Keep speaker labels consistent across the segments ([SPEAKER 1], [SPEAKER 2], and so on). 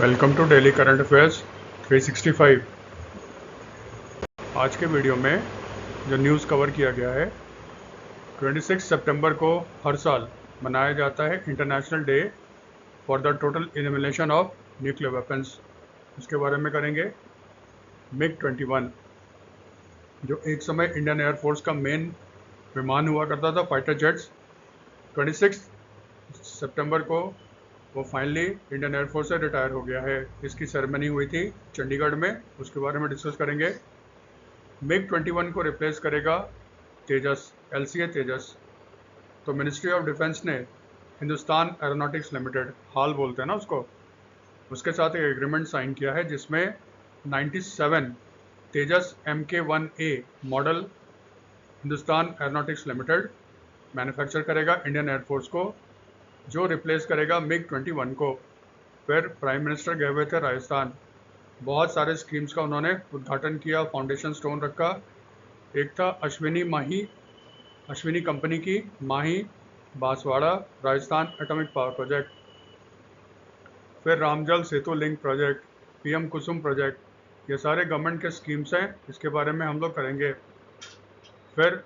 [SPEAKER 1] Welcome to daily current affairs 365। आज के video में जो न्यूज़ कवर किया गया है, 26 सितंबर को हर साल मनाया जाता है international day for the total elimination of nuclear weapons. इसके बारे में करेंगे। MiG-21 जो एक समय इंडियन एयरफोर्स का मेन विमान हुआ करता था, फाइटर जेट्स, 26 सितंबर को वो फाइनली इंडियन एयरफोर्स से रिटायर हो गया है। इसकी सेरेमनी हुई थी चंडीगढ़ में, उसके बारे में डिस्कस करेंगे। MiG-21 को रिप्लेस करेगा तेजस, LCA तेजस। तो मिनिस्ट्री ऑफ डिफेंस ने हिंदुस्तान एरोनॉटिक्स लिमिटेड, हाल बोलते हैं ना उसको, उसके साथ एक एग्रीमेंट साइन किया है जिसमें 97 तेजस MK-1A model Hindustan aeronautics limited manufacture करेगा इंडियन एयरफोर्स को, जो रिप्लेस करेगा MiG-21 को। फिर प्राइम मिनिस्टर गए हुए थे राजस्थान, बहुत सारे स्कीम्स का उन्होंने उद्घाटन किया, फाउंडेशन स्टोन रखा। एक था अश्विनी कंपनी की Mahi Banswara Rajasthan atomic power project. फिर Ramjal Setu link project, PM Kusum project, ये सारे गवर्नमेंट के स्कीम्स हैं, इसके बारे में हम लोग करेंगे। फिर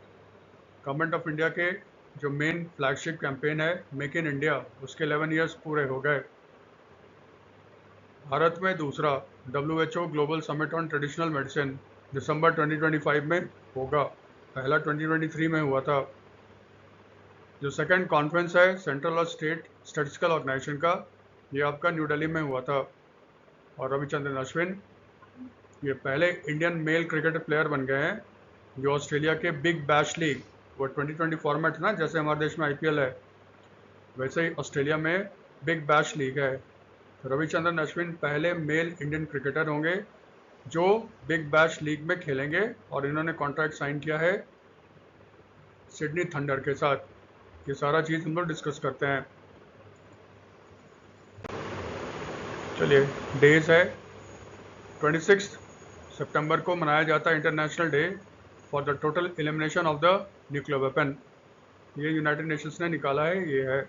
[SPEAKER 1] गवर्नमेंट ऑफ इंडिया के जो मेन फ्लैगशिप कैंपेन है मेक इन इंडिया, उसके 11 ईयर्स पूरे हो गए। भारत में दूसरा WHO global summit on traditional medicine दिसंबर 2025 में होगा, पहला 2023 में हुआ था। जो सेकंड कॉन्फ्रेंस है सेंट्रल और स्टेट स्टैटिस्टिकल ऑर्गेनाइजेशन का, ये आपका न्यू दिल्ली में हुआ था। और रविचंद्रन अश्विन ये पहले इंडियन मेल क्रिकेट प्लेयर बन गए हैं जो ऑस्ट्रेलिया के बिग बैश लीग, वो 2020 फॉर्मेट है ना, जैसे हमारे देश में IPL है, वैसे ही ऑस्ट्रेलिया में बिग बैश लीग है। रविचंद्रन अश्विन पहले मेल इंडियन क्रिकेटर होंगे जो बिग बैश लीग में खेलेंगे, और इन्होंने कॉन्ट्रैक्ट साइन किया है सिडनी थंडर के साथ। ये सारा चीज़ हम लोग डिस्कस करते हैं। चलिए, डेज है 26 सितंबर को मनाया जाता है international day for the total elimination of the nuclear weapon. ये यूनाइटेड नेशंस ने निकाला है, ये है,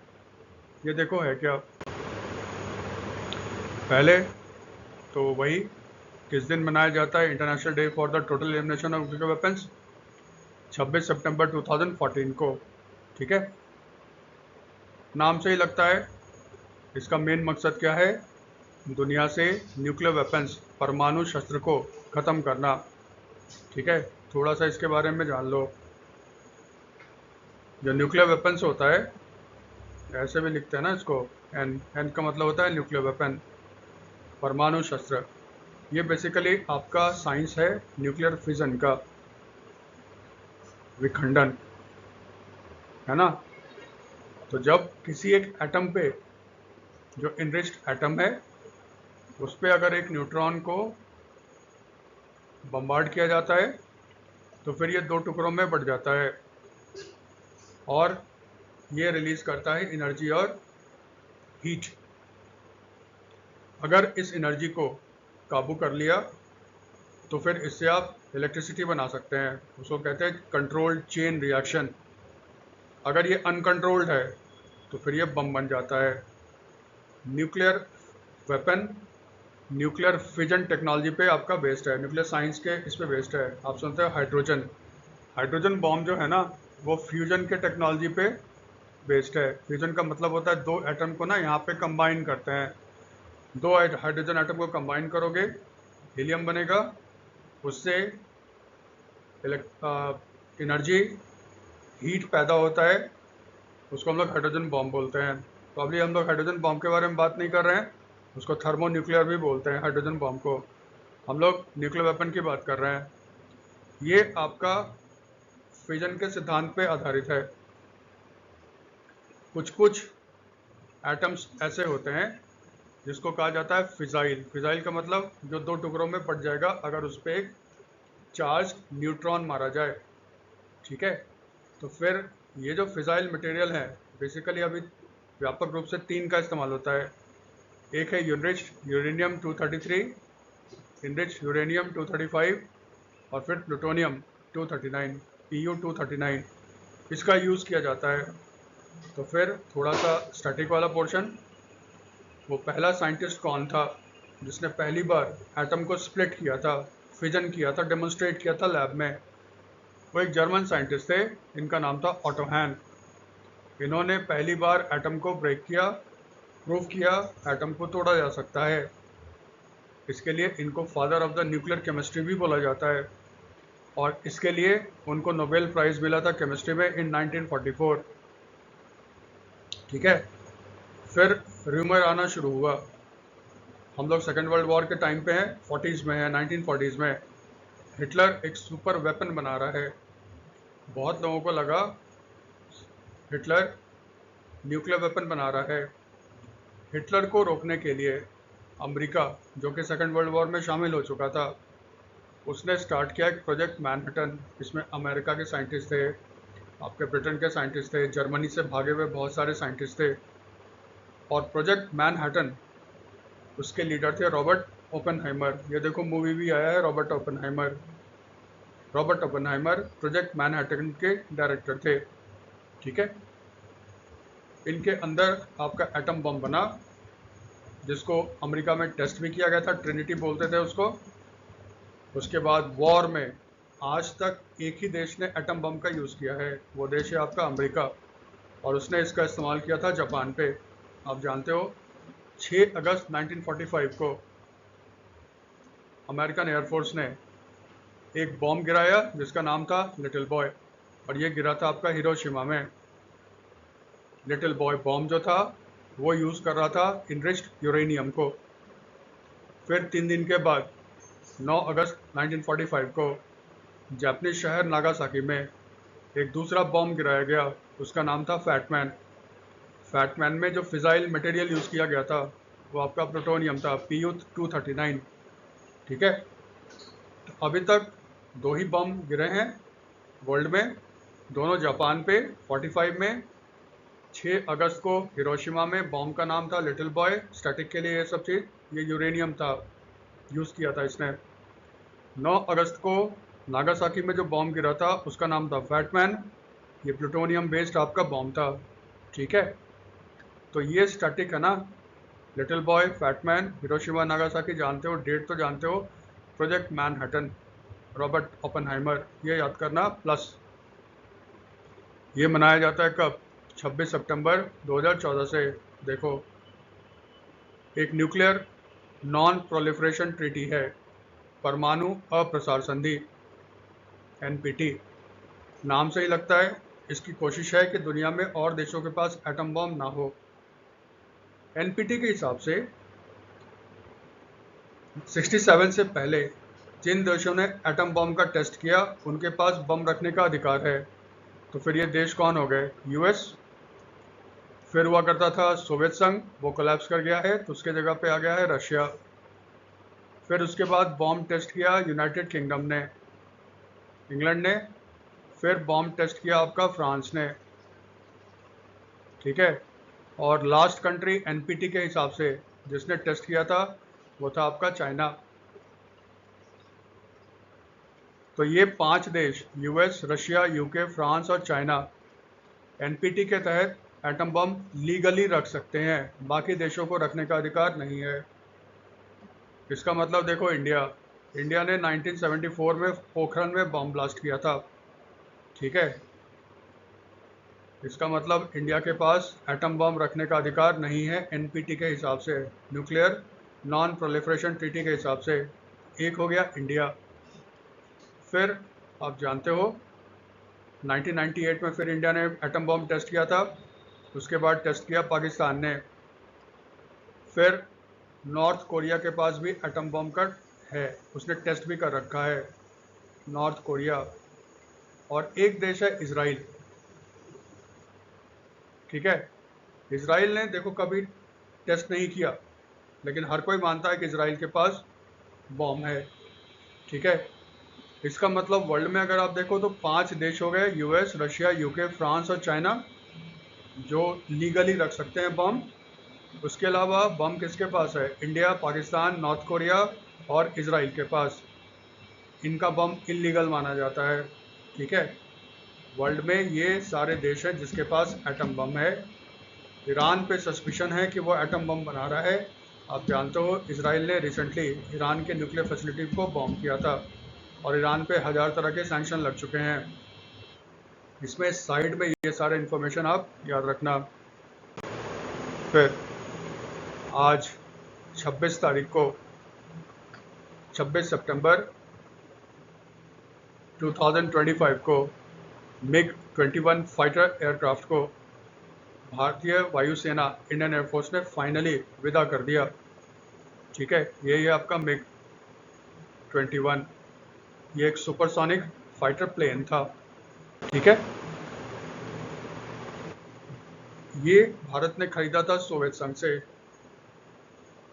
[SPEAKER 1] ये देखो है क्या। पहले तो वही किस दिन मनाया जाता है international day for the total elimination of nuclear weapons, 26 सितंबर 2014 को, ठीक है। नाम से ही लगता है इसका मेन मकसद क्या है, दुनिया से न्यूक्लियर वेपन्स, परमाणु शस्त्र को ख़त्म करना, ठीक है। थोड़ा सा इसके बारे में जान लो। जो न्यूक्लियर वेपन्स होता है, ऐसे भी लिखते हैं ना इसको, एन का मतलब होता है न्यूक्लियर वेपन, परमाणु शस्त्र। ये बेसिकली आपका साइंस है न्यूक्लियर फिजन का, विखंडन, है ना। तो जब किसी एक एटम पे, जो इनरिच्ड एटम है, उस पर अगर एक न्यूट्रॉन को बम्बार्ड किया जाता है तो फिर ये दो टुकड़ों में बट जाता है और ये रिलीज करता है एनर्जी और हीट। अगर इस एनर्जी को काबू कर लिया तो फिर इससे आप इलेक्ट्रिसिटी बना सकते हैं, उसको कहते हैं कंट्रोल्ड चेन रिएक्शन। अगर ये अनकंट्रोल्ड है तो फिर ये बम बन जाता है। Nuclear weapon nuclear fission technology पे आपका बेस्ड है, न्यूक्लियर साइंस के इस पे बेस्ड है। आप सुनते हो हाइड्रोजन बॉम्ब जो है ना, वो फ्यूजन के टेक्नोलॉजी पे बेस्ड है। फ्यूजन का मतलब होता है दो एटम को ना यहाँ पे कंबाइन करते हैं, दो हाइड्रोजन एटम को कंबाइन करोगे, हीलियम बनेगा, उससे एनर्जी हीट पैदा होता है, उसको हम लोग हाइड्रोजन बॉम्ब बोलते हैं। तो अभी हम लोग हाइड्रोजन बॉम्ब के बारे में बात नहीं कर रहे हैं, उसको थर्मो न्यूक्लियर भी बोलते हैं हाइड्रोजन बॉम्ब को। हम लोग न्यूक्लियर वेपन की बात कर रहे हैं। ये आपका फिजन के सिद्धांत पे आधारित है। कुछ एटम्स ऐसे होते हैं जिसको कहा जाता है फिजाइल। फिजाइल का मतलब जो दो टुकड़ों में बट जाएगा अगर उस पर एक चार्ज न्यूट्रॉन मारा जाए, ठीक है। तो फिर ये जो फिजाइल मटेरियल है, बेसिकली अभी व्यापक रूप से तीन का इस्तेमाल होता है। एक है यूनिरिच्ड यूरेनियम 233, इनरिच्ड यूरेनियम 235 और फिर प्लूटोनियम 239, PU-239, इसका यूज़ किया जाता है। तो फिर थोड़ा सा स्टैटिक वाला पोर्शन, वो पहला साइंटिस्ट कौन था, जिसने पहली बार एटम को स्प्लिट किया था, फिजन किया था, डेमोन्स्ट्रेट किया था लैब में, वो एक जर्मन साइंटिस्ट थे, इनका नाम था ऑटो हैन। इन्होंने पहली बार एटम को ब्रेक किया, प्रूव किया एटम को तोड़ा जा सकता है। इसके लिए इनको father of the nuclear chemistry भी बोला जाता है, और इसके लिए उनको नोबेल प्राइज़ मिला था केमिस्ट्री में इन 1944। ठीक है। फिर र्यूमर आना शुरू हुआ। हम लोग सेकेंड वर्ल्ड वॉर के टाइम पे हैं, 40s में है, 1940s में। हिटलर एक सुपर वेपन बना रहा है। बहुत लोगों को लगा हिटलर न्यूक्लियर वेपन बना रहा है। हिटलर को रोकने के लिए अमेरिका, जो कि सेकेंड वर्ल्ड वॉर में शामिल हो चुका था, उसने स्टार्ट किया एक प्रोजेक्ट मैनहट्टन। इसमें अमेरिका के साइंटिस्ट थे, आपके ब्रिटेन के साइंटिस्ट थे, जर्मनी से भागे हुए बहुत सारे साइंटिस्ट थे। और प्रोजेक्ट मैनहट्टन, उसके लीडर थे रॉबर्ट ओपेनहाइमर। ये देखो मूवी भी आया है Robert Oppenheimer. Robert Oppenheimer project Manhattan के डायरेक्टर थे। ठीक है। इनके अंदर आपका एटम बम बना, जिसको अमेरिका में टेस्ट भी किया गया था, ट्रिनिटी बोलते थे उसको। उसके बाद वॉर में आज तक एक ही देश ने एटम बम का यूज़ किया है, वो देश है आपका अमेरिका, और उसने इसका इस्तेमाल किया था जापान पे। आप जानते हो 6 अगस्त 1945 को अमेरिकन एयरफोर्स ने एक बॉम्ब गिराया जिसका नाम था लिटिल बॉय, और ये गिरा था आपका हिरोशिमा में। लिटिल बॉय बॉम्ब जो था वो यूज़ कर रहा था इनरिच्ड यूरेनियम को। फिर 3 दिन के बाद 9 अगस्त 1945 को जापानीज शहर नागासाकी में एक दूसरा बॉम्ब गिराया गया, उसका नाम था फैटमैन। फैटमैन में जो फिजाइल मटेरियल यूज़ किया गया था वो आपका प्लूटोनियम था, Pu-239। ठीक है। तो अभी तक 2 ही बम गिरे हैं वर्ल्ड में, दोनों जापान पे 45 में। 6 अगस्त को हिरोशिमा में बॉम्ब का नाम था लिटिल बॉय, स्टैटिक के लिए ये सब चीज़, ये यूरेनियम था, यूज़ किया था इसने। 9 अगस्त को नागासाकी में जो बॉम्ब गिरा था उसका नाम था फैटमैन, ये प्लूटोनियम बेस्ड आपका बॉम्ब था। ठीक है। तो ये स्टैटिक है ना, Little Boy, Fat Man, Hiroshima, Nagasaki जानते हो, डेट तो जानते हो, प्रोजेक्ट मैनहट्टन, रॉबर्ट ओपेनहाइमर, ये याद करना। प्लस ये मनाया जाता है कब? 26 सितंबर 2014 से। देखो, एक न्यूक्लियर नॉन प्रोलिफरेशन ट्रीटी है, परमाणु अप्रसार संधि, एनपीटी। नाम से ही लगता है इसकी कोशिश है कि दुनिया में और देशों के पास एटम बम ना हो। एनपीटी के हिसाब से 67 से पहले जिन देशों ने एटम बम का टेस्ट किया उनके पास बम रखने का अधिकार है। तो फिर ये देश कौन हो गए? यूएस। फिर हुआ करता था सोवियत संघ, वो कोलैप्स कर गया है, तो उसके जगह पे आ गया है रशिया। फिर उसके बाद बॉम्ब टेस्ट किया यूनाइटेड किंगडम ने, इंग्लैंड ने। फिर बॉम्ब टेस्ट किया आपका फ्रांस ने। ठीक है। और लास्ट कंट्री एनपीटी के हिसाब से जिसने टेस्ट किया था वो था आपका चाइना। तो ये 5 देश, यूएस, रशिया, यूके, फ्रांस और चाइना, एनपीटी के तहत एटम बम लीगली रख सकते हैं, बाकी देशों को रखने का अधिकार नहीं है। इसका मतलब देखो, इंडिया ने 1974 में पोखरण में बॉम्ब ब्लास्ट किया था। ठीक है। इसका मतलब इंडिया के पास एटम बम रखने का अधिकार नहीं है एनपीटी के हिसाब से, न्यूक्लियर नॉन प्रोलिफरेशन ट्रीटी के हिसाब से। एक हो गया इंडिया। फिर आप जानते हो 1998 में फिर इंडिया ने एटम बम टेस्ट किया था, उसके बाद टेस्ट किया पाकिस्तान ने। फिर नॉर्थ कोरिया के पास भी एटम बम का है, उसने टेस्ट भी कर रखा है, नॉर्थ कोरिया। और एक देश है इजराइल। ठीक है। इजराइल ने देखो कभी टेस्ट नहीं किया, लेकिन हर कोई मानता है कि इजराइल के पास बॉम्ब है। ठीक है। इसका मतलब वर्ल्ड में अगर आप देखो तो 5 देश हो गए, यूएस, रशिया, यूके, फ्रांस और चाइना, जो लीगली रख सकते हैं बम। उसके अलावा बम किसके पास है? इंडिया, पाकिस्तान, नॉर्थ कोरिया और इजराइल के पास। इनका बम इलीगल माना जाता है। ठीक है। वर्ल्ड में ये सारे देश हैं जिसके पास एटम बम है। ईरान पे सस्पिशन है कि वो एटम बम बना रहा है, आप जानते हो इजराइल ने रिसेंटली ईरान के न्यूक्लियर फैसिलिटी को बॉम्ब किया था और ईरान पे 1000 तरह के सैंक्शन लग चुके हैं। इसमें साइड में ये सारे इन्फॉर्मेशन आप याद रखना। फिर आज 26 तारीख को 26 सितंबर 2025 को मिग 21 फाइटर एयरक्राफ्ट को भारतीय वायुसेना इंडियन एयरफोर्स ने फाइनली विदा कर दिया। ठीक है, ये आपका मिग 21, ये एक सुपरसोनिक फाइटर प्लेन था। ठीक है, ये भारत ने खरीदा था सोवियत संघ से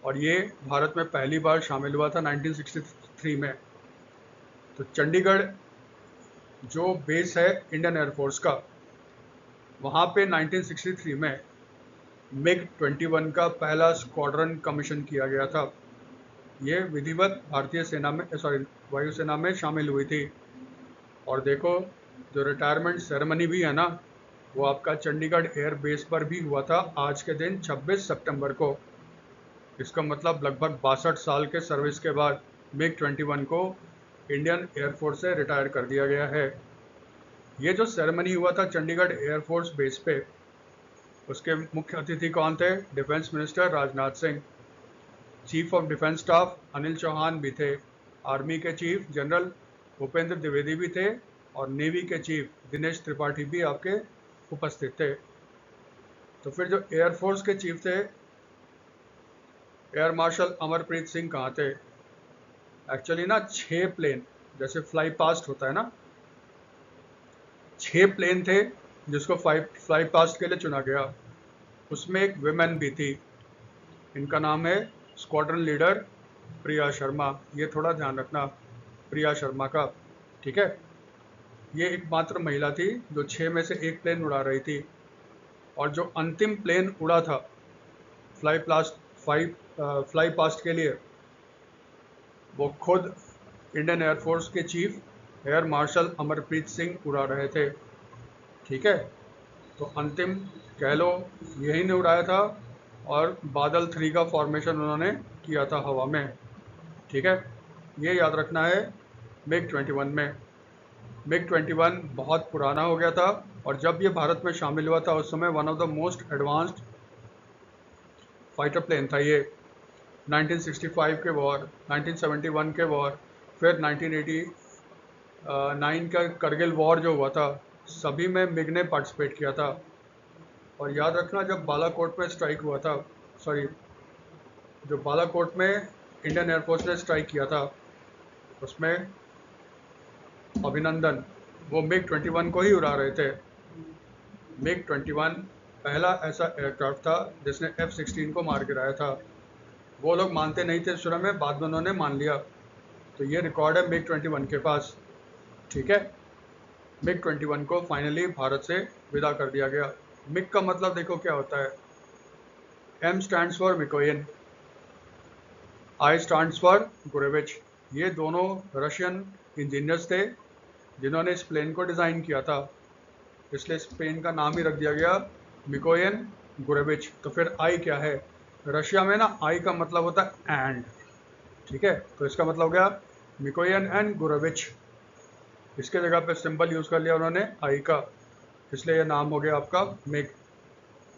[SPEAKER 1] और ये भारत में पहली बार शामिल हुआ था 1963 में। तो चंडीगढ़ जो बेस है इंडियन एयरफोर्स का, वहाँ पे 1963 में मिग 21 का पहला स्क्वाड्रन कमीशन किया गया था। ये विधिवत भारतीय सेना में वायुसेना में शामिल हुई थी। और देखो, जो रिटायरमेंट सेरेमनी भी है ना, वो आपका चंडीगढ़ एयर बेस पर भी हुआ था आज के दिन 26 सितंबर को। इसका मतलब लगभग 62 साल के सर्विस के बाद मिग 21 को इंडियन एयरफोर्स से रिटायर कर दिया गया है। ये जो सेरेमनी हुआ था चंडीगढ़ एयरफोर्स बेस पे, उसके मुख्य अतिथि कौन थे? Defence minister Rajnath Singh, chief of defence staff Anil Chauhan भी थे, आर्मी के चीफ जनरल भूपेंद्र द्विवेदी भी थे और नेवी के चीफ दिनेश त्रिपाठी भी आपके उपस्थित थे। तो फिर जो एयरफोर्स के चीफ थे, एयर मार्शल अमरप्रीत सिंह कहाँ थे? एक्चुअली ना 6 प्लेन, जैसे फ्लाई पास्ट होता है ना, 6 प्लेन थे जिसको फ्लाई पास्ट के लिए चुना गया। उसमें एक विमेन भी थी, इनका नाम है स्क्वाड्रन लीडर प्रिया शर्मा। ये थोड़ा ध्यान रखना प्रिया शर्मा का। ठीक है, ये एकमात्र महिला थी जो 6 में से एक प्लेन उड़ा रही थी। और जो अंतिम प्लेन उड़ा था फ्लाई पास्ट के लिए, वो खुद इंडियन एयरफोर्स के chief air marshal Amarpreet Singh उड़ा रहे थे। ठीक है, तो अंतिम कह लो यही ने उड़ाया था और बादल 3 का फॉर्मेशन उन्होंने किया था हवा में। ठीक है, ये याद रखना है मिग 21 में। मिग 21 बहुत पुराना हो गया था और जब ये भारत में शामिल हुआ था उस समय one of the most advanced fighter plane था ये। 1965 के वॉर, 1971 के वॉर, फिर 1989 का करगिल वॉर जो हुआ था, सभी में मिग ने पार्टिसिपेट किया था। और याद रखना, जब बालाकोट में स्ट्राइक हुआ था, जो बालाकोट में इंडियन एयरफोर्स ने स्ट्राइक किया था, उसमें अभिनंदन वो मिग 21 को ही उड़ा रहे थे। मिग 21 पहला ऐसा एयरक्राफ्ट था जिसने F-16 को मार गिराया था। वो लोग मानते नहीं थे शुरू में, बाद में उन्होंने मान लिया। तो ये रिकॉर्ड है मिग 21 के पास। ठीक है, मिग 21 को फाइनली भारत से विदा कर दिया गया। मिग का मतलब देखो क्या होता है। M stands for Mikoyan, I stands for Gurevich. ये दोनों रशियन इंजीनियर्स थे जिन्होंने इस प्लेन को डिज़ाइन किया था, इसलिए इस प्लेन का नाम ही रख दिया गया मिकोयन गुरेविच। तो फिर आई क्या है? रशिया में ना आई का मतलब होता है एंड। ठीक है, तो इसका मतलब हो गया मिकोयन एंड गुरेविच। इसके जगह पे सिंबल यूज़ कर लिया उन्होंने आई का, इसलिए यह नाम हो गया आपका मिग।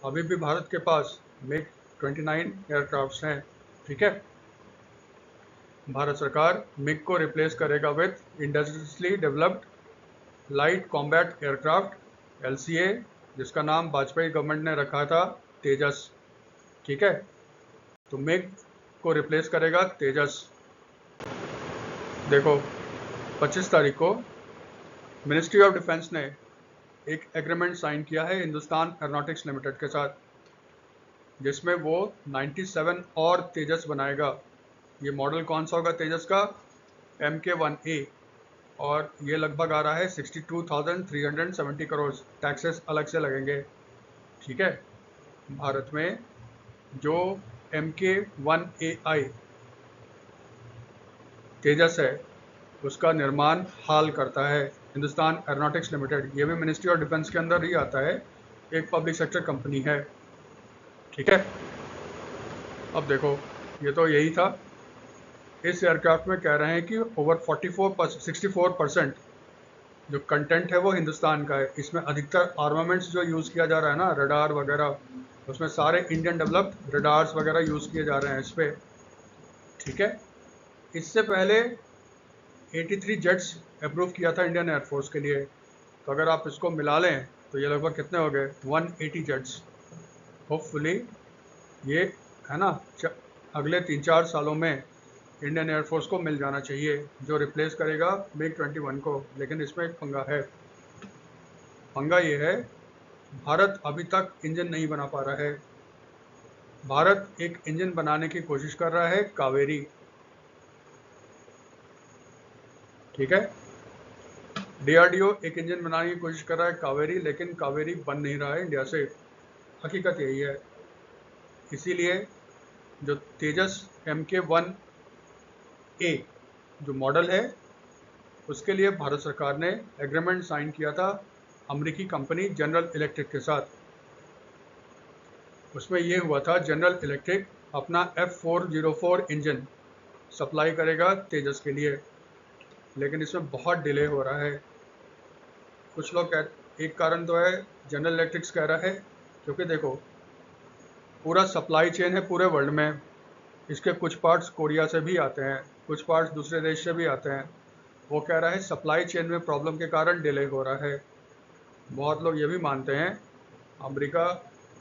[SPEAKER 1] अभी भी भारत के पास मिग 29 एयरक्राफ्ट हैं। ठीक है, भारत सरकार मिग को रिप्लेस करेगा with industrially developed light combat aircraft LCA, जिसका नाम वाजपेयी गवर्नमेंट ने रखा था तेजस। ठीक है, तो मिग को रिप्लेस करेगा तेजस। देखो 25 तारीख को मिनिस्ट्री ऑफ डिफेंस ने एक एग्रीमेंट साइन किया है हिंदुस्तान एरोनॉटिक्स लिमिटेड के साथ, जिसमें वो 97 और तेजस बनाएगा। ये मॉडल कौन सा होगा तेजस का? MK1A, और ये लगभग आ रहा है 62,370 करोड़। टैक्सेस अलग से लगेंगे। ठीक है, भारत में जो MK1AI तेजस है उसका निर्माण हाल करता है हिंदुस्तान एरोनॉटिक्स लिमिटेड। ये भी मिनिस्ट्री ऑफ डिफेंस के अंदर ही आता है, एक पब्लिक सेक्टर कंपनी है। ठीक है, अब देखो ये तो यही था। इस एयरक्राफ्ट में कह रहे हैं कि ओवर 64% जो कंटेंट है वो हिंदुस्तान का है। इसमें अधिकतर आर्मामेंट्स जो यूज़ किया जा रहा है ना, रडार वगैरह, उसमें सारे इंडियन डेवलप्ड रडार्स वगैरह यूज़ किए जा रहे हैं इस पर। ठीक है। इससे पहले 83 जेट्स अप्रूव किया था इंडियन एयरफोर्स के लिए। तो अगर आप इसको मिला लें तो ये लगभग कितने हो गए, 180 जेट्स। होपफुली ये है ना, अगले 3-4 सालों में इंडियन एयरफोर्स को मिल जाना चाहिए, जो रिप्लेस करेगा MiG-21 को। लेकिन इसमें एक पंगा है। पंगा ये है, भारत अभी तक इंजन नहीं बना पा रहा है। भारत एक इंजन बनाने की कोशिश कर रहा है, कावेरी। ठीक है। DRDO एक इंजन बनाने की कोशिश कर रहा है, कावेरी, लेकिन कावेरी बन नहीं रहा है इंडिया से। हकीकत यही है। इसीलिए जो तेजस MK-1A जो मॉडल है, उसके लिए भारत सरकार ने एग्रीमेंट साइन किया था अमेरिकी कंपनी जनरल इलेक्ट्रिक के साथ। उसमें ये हुआ था, जनरल इलेक्ट्रिक अपना F404 इंजन सप्लाई करेगा तेजस के लिए, लेकिन इसमें बहुत डिले हो रहा है। कुछ लोग एक कारण तो है, जनरल इलेक्ट्रिक्स कह रहा है, क्योंकि देखो पूरा सप्लाई चेन है पूरे वर्ल्ड में। इसके कुछ पार्ट्स कोरिया से भी आते हैं, कुछ पार्ट्स दूसरे देश से भी आते हैं। वो कह रहा है सप्लाई चेन में प्रॉब्लम के कारण डिले हो रहा है। बहुत लोग ये भी मानते हैं अमेरिका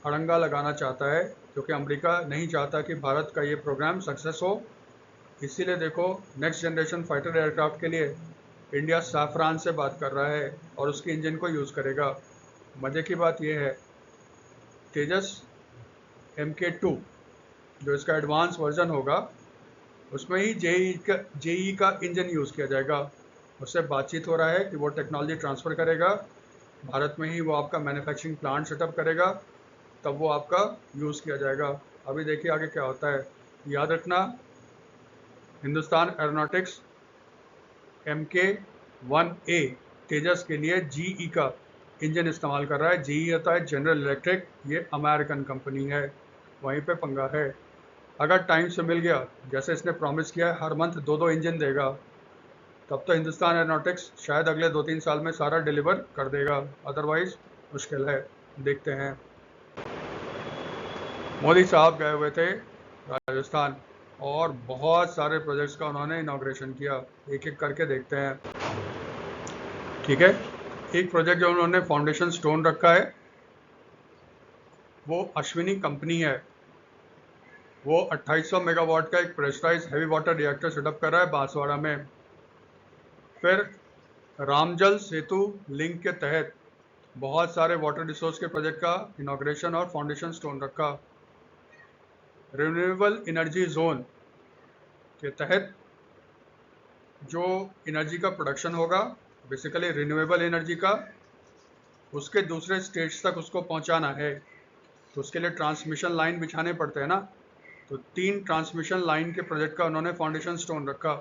[SPEAKER 1] अड़ंगा लगाना चाहता है, क्योंकि अमेरिका नहीं चाहता कि भारत का ये प्रोग्राम सक्सेस हो। इसीलिए देखो, नेक्स्ट जनरेशन फाइटर एयरक्राफ्ट के लिए इंडिया सैफरान से बात कर रहा है और उसके इंजन को यूज़ करेगा। मज़े की बात यह है, तेजस MK-2 जो इसका एडवांस वर्जन होगा, उसमें ही जेई का इंजन यूज़ किया जाएगा। उससे बातचीत हो रहा है कि वो टेक्नोलॉजी ट्रांसफ़र करेगा, भारत में ही वो आपका मैन्युफैक्चरिंग प्लांट सेटअप करेगा, तब वो आपका यूज़ किया जाएगा। अभी देखिए आगे क्या होता है। याद रखना, हिंदुस्तान एरोनॉटिक्स MK-1A तेजस के लिए GE का इंजन इस्तेमाल कर रहा है। GE होता है जनरल इलेक्ट्रिक, ये अमेरिकन कंपनी है। वहीं पे पंगा है। अगर टाइम से मिल गया, जैसे इसने प्रॉमिस किया है हर मंथ 2-2 इंजन देगा, तब तो हिंदुस्तान एरोनॉटिक्स शायद अगले 2-3 साल में सारा डिलीवर कर देगा। अदरवाइज मुश्किल है। देखते हैं। मोदी साहब गए हुए थे राजस्थान और बहुत सारे प्रोजेक्ट्स का उन्होंने इनॉग्रेशन किया। एक एक करके देखते हैं। ठीक है। एक प्रोजेक्ट जो उन्होंने फाउंडेशन स्टोन रखा है, वो अश्विनी कंपनी है। वो 2800 मेगावाट का एक pressurise heavy water reactor setup कर रहा है बांसवाड़ा में। फिर रामजल सेतु लिंक के तहत बहुत सारे वाटर रिसोर्स के प्रोजेक्ट का इनॉग्रेशन और फाउंडेशन स्टोन रखा। रिन्यूएबल एनर्जी जोन के तहत जो एनर्जी का प्रोडक्शन होगा, बेसिकली रिन्यूएबल एनर्जी का, उसके दूसरे स्टेट्स तक उसको पहुंचाना है। तो उसके लिए ट्रांसमिशन लाइन बिछाने पड़ते हैं ना। तो 3 ट्रांसमिशन लाइन के प्रोजेक्ट का उन्होंने फाउंडेशन स्टोन रखा।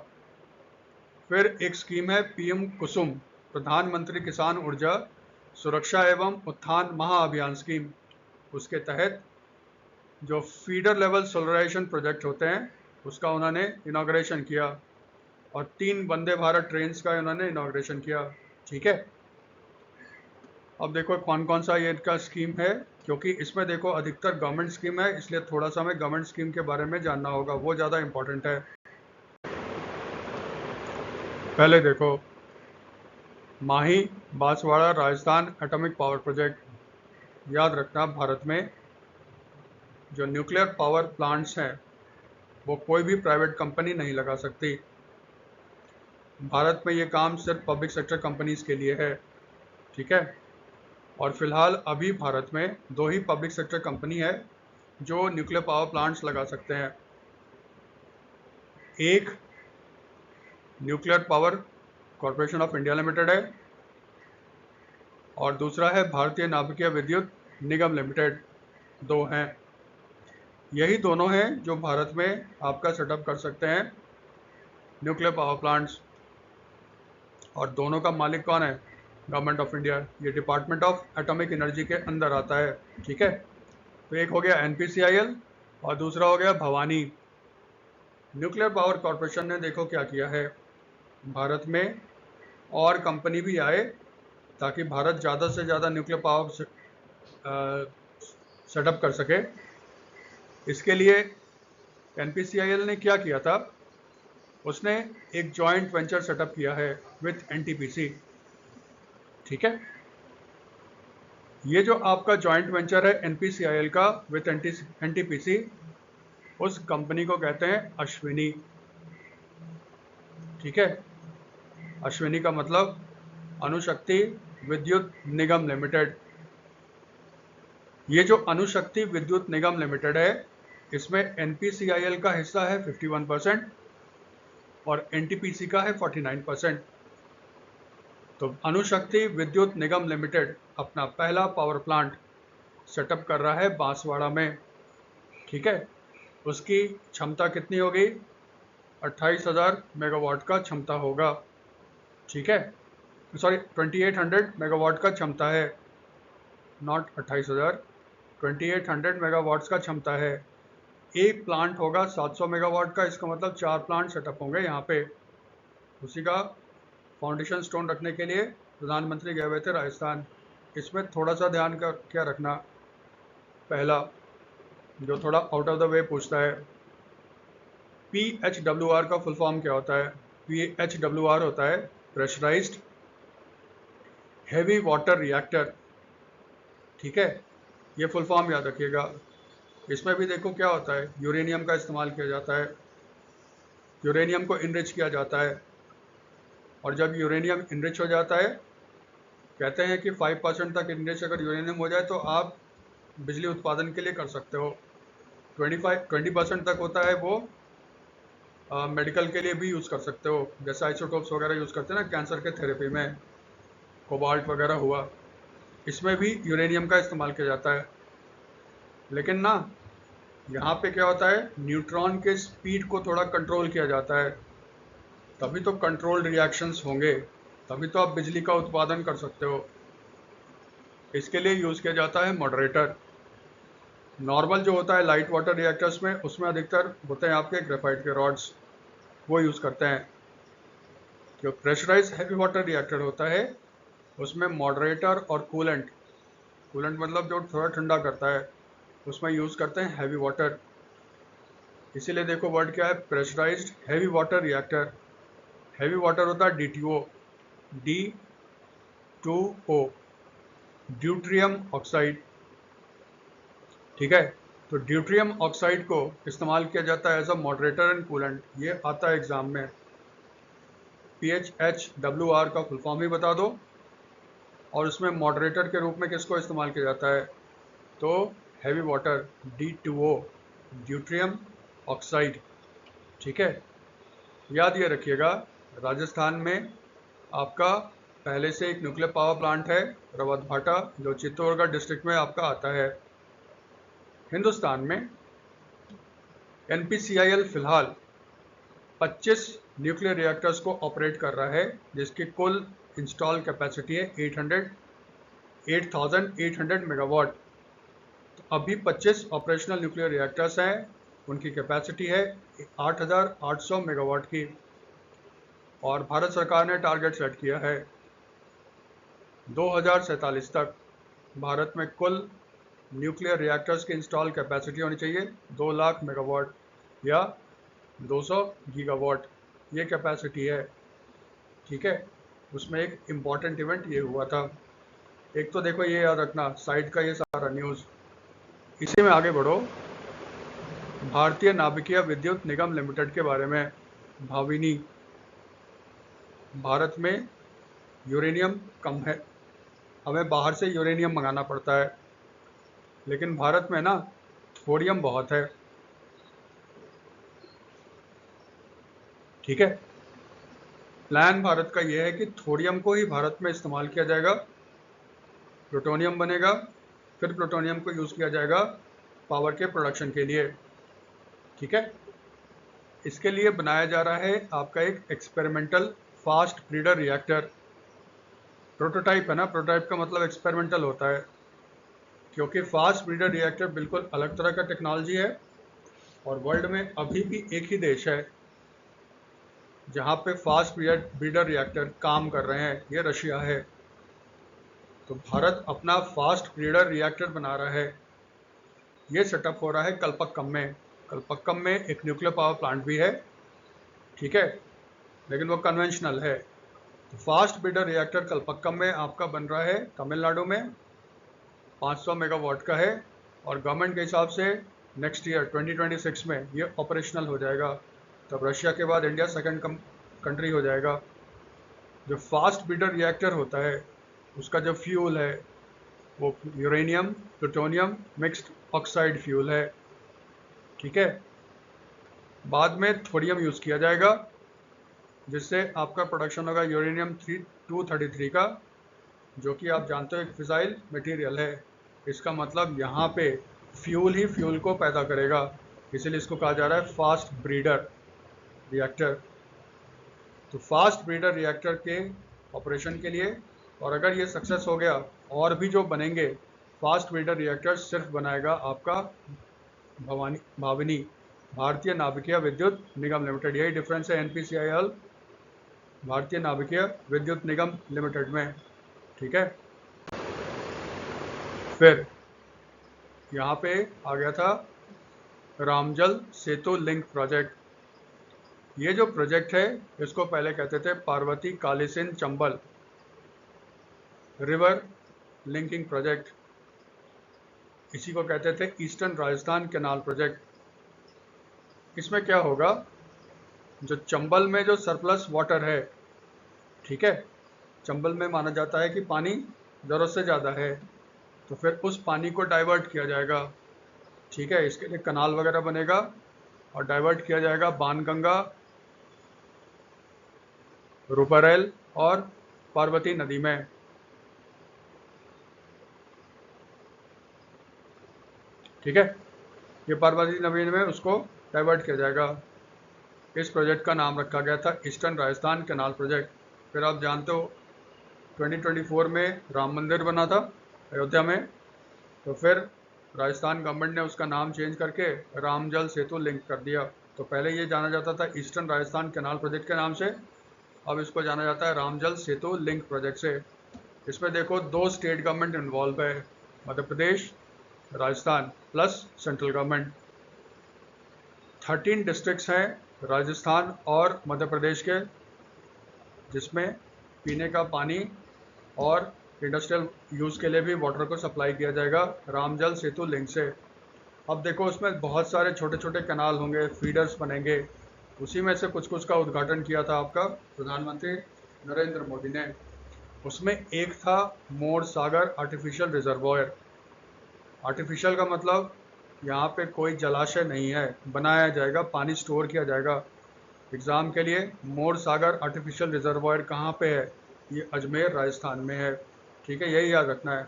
[SPEAKER 1] फिर एक स्कीम है PM कुसुम, प्रधानमंत्री किसान ऊर्जा सुरक्षा एवं उत्थान महाअभियान स्कीम। उसके तहत जो फीडर लेवल सोलराइजेशन प्रोजेक्ट होते हैं, उसका उन्होंने इनॉग्रेशन किया। और 3 वंदे भारत ट्रेन्स का उन्होंने इनॉग्रेशन किया। ठीक है। अब देखो कौन कौन सा ये इनका स्कीम है, क्योंकि इसमें देखो अधिकतर गवर्नमेंट स्कीम है, इसलिए थोड़ा सा हमें गवर्नमेंट स्कीम के बारे में जानना होगा, वो ज़्यादा इम्पोर्टेंट है। पहले देखो, Mahi Banswara Rajasthan atomic power project. याद रखना, भारत में जो न्यूक्लियर पावर प्लांट्स हैं, वो कोई भी प्राइवेट कंपनी नहीं लगा सकती। भारत में ये काम सिर्फ पब्लिक सेक्टर कंपनीज के लिए है। ठीक है। और फिलहाल अभी भारत में 2 ही पब्लिक सेक्टर कंपनी है जो न्यूक्लियर पावर प्लांट्स लगा सकते हैं। एक nuclear power corporation of India limited है और दूसरा है भारतीय नाभिकीय विद्युत निगम लिमिटेड। 2 हैं। यही दोनों हैं जो भारत में आपका सेटअप कर सकते हैं न्यूक्लियर पावर प्लांट्स। और दोनों का मालिक कौन है? Government of India. ये डिपार्टमेंट ऑफ एटॉमिक एनर्जी के अंदर आता है। ठीक है। तो एक हो गया NPCIL और दूसरा हो गया भवानी। न्यूक्लियर पावर कॉरपोरेशन ने देखो क्या किया है, भारत में और कंपनी भी आए ताकि भारत ज़्यादा से ज़्यादा न्यूक्लियर पावर सेटअप कर सके। इसके लिए एनपीसीआईएल ने क्या किया था, उसने एक जॉइंट वेंचर सेटअप किया है विथ एनटीपीसी। ठीक है, ये जो आपका जॉइंट वेंचर है एनपीसीआईएल का विथ एनटीपीसी, उस कंपनी को कहते हैं अश्विनी। ठीक है, अश्विनी का मतलब अणुशक्ति विद्युत निगम लिमिटेड। ये जो अणुशक्ति विद्युत निगम लिमिटेड है, इसमें एनपीसीआईएल का हिस्सा है 51% और एनटीपीसी का है 49%। तो अणुशक्ति विद्युत निगम लिमिटेड अपना पहला पावर प्लांट सेटअप कर रहा है बांसवाड़ा में। ठीक है, उसकी क्षमता कितनी होगी, 28,000 मेगावाट का क्षमता होगा। ठीक है, सॉरी 2800 मेगावाट का क्षमता है, नॉट 28,000, 2800 मेगावाट्स का क्षमता है। एक प्लांट होगा 700 मेगावाट का, इसका मतलब 4 प्लांट सेटअप होंगे यहाँ पे। उसी का फाउंडेशन स्टोन रखने के लिए प्रधानमंत्री गए हुए थे राजस्थान। इसमें थोड़ा सा ध्यान का क्या रखना, पहला जो थोड़ा आउट ऑफ द वे पूछता है, PHWR का फुल फॉर्म क्या होता है। PHWR होता है प्रेशराइज्ड हैवी वाटर रिएक्टर। ठीक है, ये फुल फॉर्म याद रखिएगा। इसमें भी देखो क्या होता है, यूरेनियम का इस्तेमाल किया जाता है, यूरेनियम को इनरिच किया जाता है, और जब यूरेनियम इनरिच हो जाता है, कहते हैं कि 5% तक इनरिच अगर यूरेनियम हो जाए तो आप बिजली उत्पादन के लिए कर सकते हो। 20% तक होता है वो मेडिकल के लिए भी यूज़ कर सकते हो, जैसे आइसोटोप्स वगैरह यूज़ करते हैं ना कैंसर के थेरेपी में, कोबाल्ट वगैरह हुआ, इसमें भी यूरेनियम का इस्तेमाल किया जाता है। लेकिन ना यहाँ पे क्या होता है, न्यूट्रॉन के स्पीड को थोड़ा कंट्रोल किया जाता है, तभी तो कंट्रोल्ड रिएक्शंस होंगे, तभी तो आप बिजली का उत्पादन कर सकते हो। इसके लिए यूज़ किया जाता है मॉडरेटर। नॉर्मल जो होता है लाइट वाटर रिएक्टर्स में, उसमें अधिकतर होते हैं आपके ग्रेफाइट के रॉड्स, वो यूज़ करते हैं। जो प्रेशराइज हैवी वाटर रिएक्टर होता है, उसमें मॉडरेटर और कूलेंट, कूलेंट मतलब जो थोड़ा ठंडा करता है, उसमें यूज़ करते हैं हैवी वाटर। इसीलिए देखो वर्ड क्या है, pressurised heavy water reactor. Heavy water होता है DTO, D2O, ड्यूट्रियम ऑक्साइड। ठीक है, तो ड्यूट्रियम ऑक्साइड को इस्तेमाल किया जाता है as a moderator and coolant. ये आता है एग्जाम में। PHWR का फुल फॉर्म ही बता दो, और उसमें मॉडरेटर के रूप में किसको इस्तेमाल किया जाता है, तो heavy water D2O, deuterium oxide. ठीक है, याद ये रखिएगा, राजस्थान में आपका पहले से एक न्यूक्लियर पावर प्लांट है रवतभाटा, जो चित्तौड़गढ़ डिस्ट्रिक्ट में आपका आता है। हिंदुस्तान में एनपीसीआईएल फिलहाल 25 न्यूक्लियर रिएक्टर्स को ऑपरेट कर रहा है, जिसकी कुल इंस्टॉल कैपेसिटी है 8,800 मेगावाट। तो अभी 25 ऑपरेशनल न्यूक्लियर रिएक्टर्स हैं, उनकी कैपेसिटी है 8,800 मेगावाट की, और भारत सरकार ने टारगेट सेट किया है 2047 तक भारत में कुल न्यूक्लियर रिएक्टर्स की इंस्टॉल कैपेसिटी होनी चाहिए 2 लाख मेगावाट या 200 गीगावाट, ये कैपेसिटी है। ठीक है, उसमें एक इम्पॉर्टेंट इवेंट ये हुआ था। एक तो देखो ये याद रखना, साइट का ये सारा न्यूज़। इसी में आगे बढ़ो, भारतीय नाभिकीय विद्युत निगम लिमिटेड के बारे में। भाविनी, भारत में यूरेनियम कम है, हमें बाहर से यूरेनियम मंगाना पड़ता है, लेकिन भारत में ना थोरियम बहुत है। ठीक है, प्लान भारत का यह है कि थोरियम को ही भारत में इस्तेमाल किया जाएगा, प्लूटोनियम बनेगा, फिर प्लूटोनियम को यूज़ किया जाएगा पावर के प्रोडक्शन के लिए। ठीक है, इसके लिए बनाया जा रहा है आपका एक experimental fast breeder reactor. Prototype है ना, प्रोटोटाइप का मतलब एक्सपेरिमेंटल होता है, क्योंकि फास्ट ब्रीडर रिएक्टर बिल्कुल अलग तरह का टेक्नोलॉजी है। और वर्ल्ड में अभी भी एक ही देश है जहाँ पे फास्ट ब्रीडर रिएक्टर काम कर रहे हैं, ये रशिया है। तो भारत अपना फास्ट ब्रीडर रिएक्टर बना रहा है। ये सेटअप हो रहा है कलपक्कम में। कलपक्कम में एक न्यूक्लियर पावर प्लांट भी है, ठीक है, लेकिन वो कन्वेंशनल है। तो फास्ट ब्रीडर रिएक्टर कलपक्कम में आपका बन रहा है तमिलनाडु में, 500 मेगावाट का है, और गवर्नमेंट के हिसाब से नेक्स्ट ईयर 2026 में ये ऑपरेशनल हो जाएगा। तब रशिया के बाद इंडिया सेकंड कंट्री हो जाएगा। जो फास्ट ब्रीडर रिएक्टर होता है उसका जो फ्यूल है वो uranium plutonium mixed oxide fuel है, ठीक है। बाद में थोरियम यूज़ किया जाएगा जिससे आपका प्रोडक्शन होगा यूरेनियम 233 का, जो कि आप जानते हो एक फिसाइल मटेरियल है। इसका मतलब यहाँ पे फ्यूल ही फ्यूल को पैदा करेगा, इसीलिए इसको कहा जा रहा है फास्ट ब्रीडर रिएक्टर। तो फास्ट ब्रीडर रिएक्टर के ऑपरेशन के लिए, और अगर ये सक्सेस हो गया और भी जो बनेंगे, फास्ट ब्रीडर रिएक्टर सिर्फ बनाएगा आपका भाविनी, भारतीय नाभिकीय विद्युत निगम लिमिटेड। यही डिफरेंस है NPCIL भारतीय नाभिकीय विद्युत निगम लिमिटेड में, ठीक है। फिर यहाँ पे आ गया था रामजल सेतु लिंक प्रोजेक्ट। ये जो प्रोजेक्ट है इसको पहले कहते थे Parvati Kalisindh Chambal river linking project, इसी को कहते थे ईस्टर्न राजस्थान कैनाल प्रोजेक्ट। इसमें क्या होगा, जो चंबल में जो सरप्लस वाटर है, ठीक है, चंबल में माना जाता है कि पानी ज़रूरत से ज़्यादा है, तो फिर उस पानी को डाइवर्ट किया जाएगा, ठीक है। इसके लिए कनाल वगैरह बनेगा और डाइवर्ट किया जाएगा बाणगंगा, रूपरेल और पार्वती नदी में, ठीक है। ये पार्वती नदी में उसको डाइवर्ट किया जाएगा। इस प्रोजेक्ट का नाम रखा गया था ईस्टर्न राजस्थान कैनाल प्रोजेक्ट। फिर आप जानते हो 2024 में राम मंदिर बना था अयोध्या में, तो फिर राजस्थान गवर्नमेंट ने उसका नाम चेंज करके रामजल सेतु लिंक कर दिया। तो पहले ये जाना जाता था ईस्टर्न राजस्थान कैनाल प्रोजेक्ट के नाम से, अब इसको जाना जाता है रामजल सेतु लिंक प्रोजेक्ट से। इसमें देखो 2 स्टेट गवर्नमेंट इन्वॉल्व है, Madhya Pradesh Rajasthan plus central government. 13 districts हैं राजस्थान और मध्य प्रदेश के, जिसमें पीने का पानी और इंडस्ट्रियल यूज़ के लिए भी वाटर को सप्लाई किया जाएगा रामजल सेतु लिंक से। अब देखो उसमें बहुत सारे छोटे छोटे कैनाल होंगे, फीडर्स बनेंगे, उसी में से कुछ कुछ का उद्घाटन किया था आपका प्रधानमंत्री नरेंद्र मोदी ने। उसमें एक था मोर सागर आर्टिफिशियल रिजर्वॉयर। आर्टिफिशियल का मतलब यहाँ पे कोई जलाशय नहीं है, बनाया जाएगा, पानी स्टोर किया जाएगा। एग्ज़ाम के लिए मोर सागर आर्टिफिशियल रिजर्वॉयर कहाँ पे है, ये अजमेर राजस्थान में है, ठीक है, यही याद रखना है।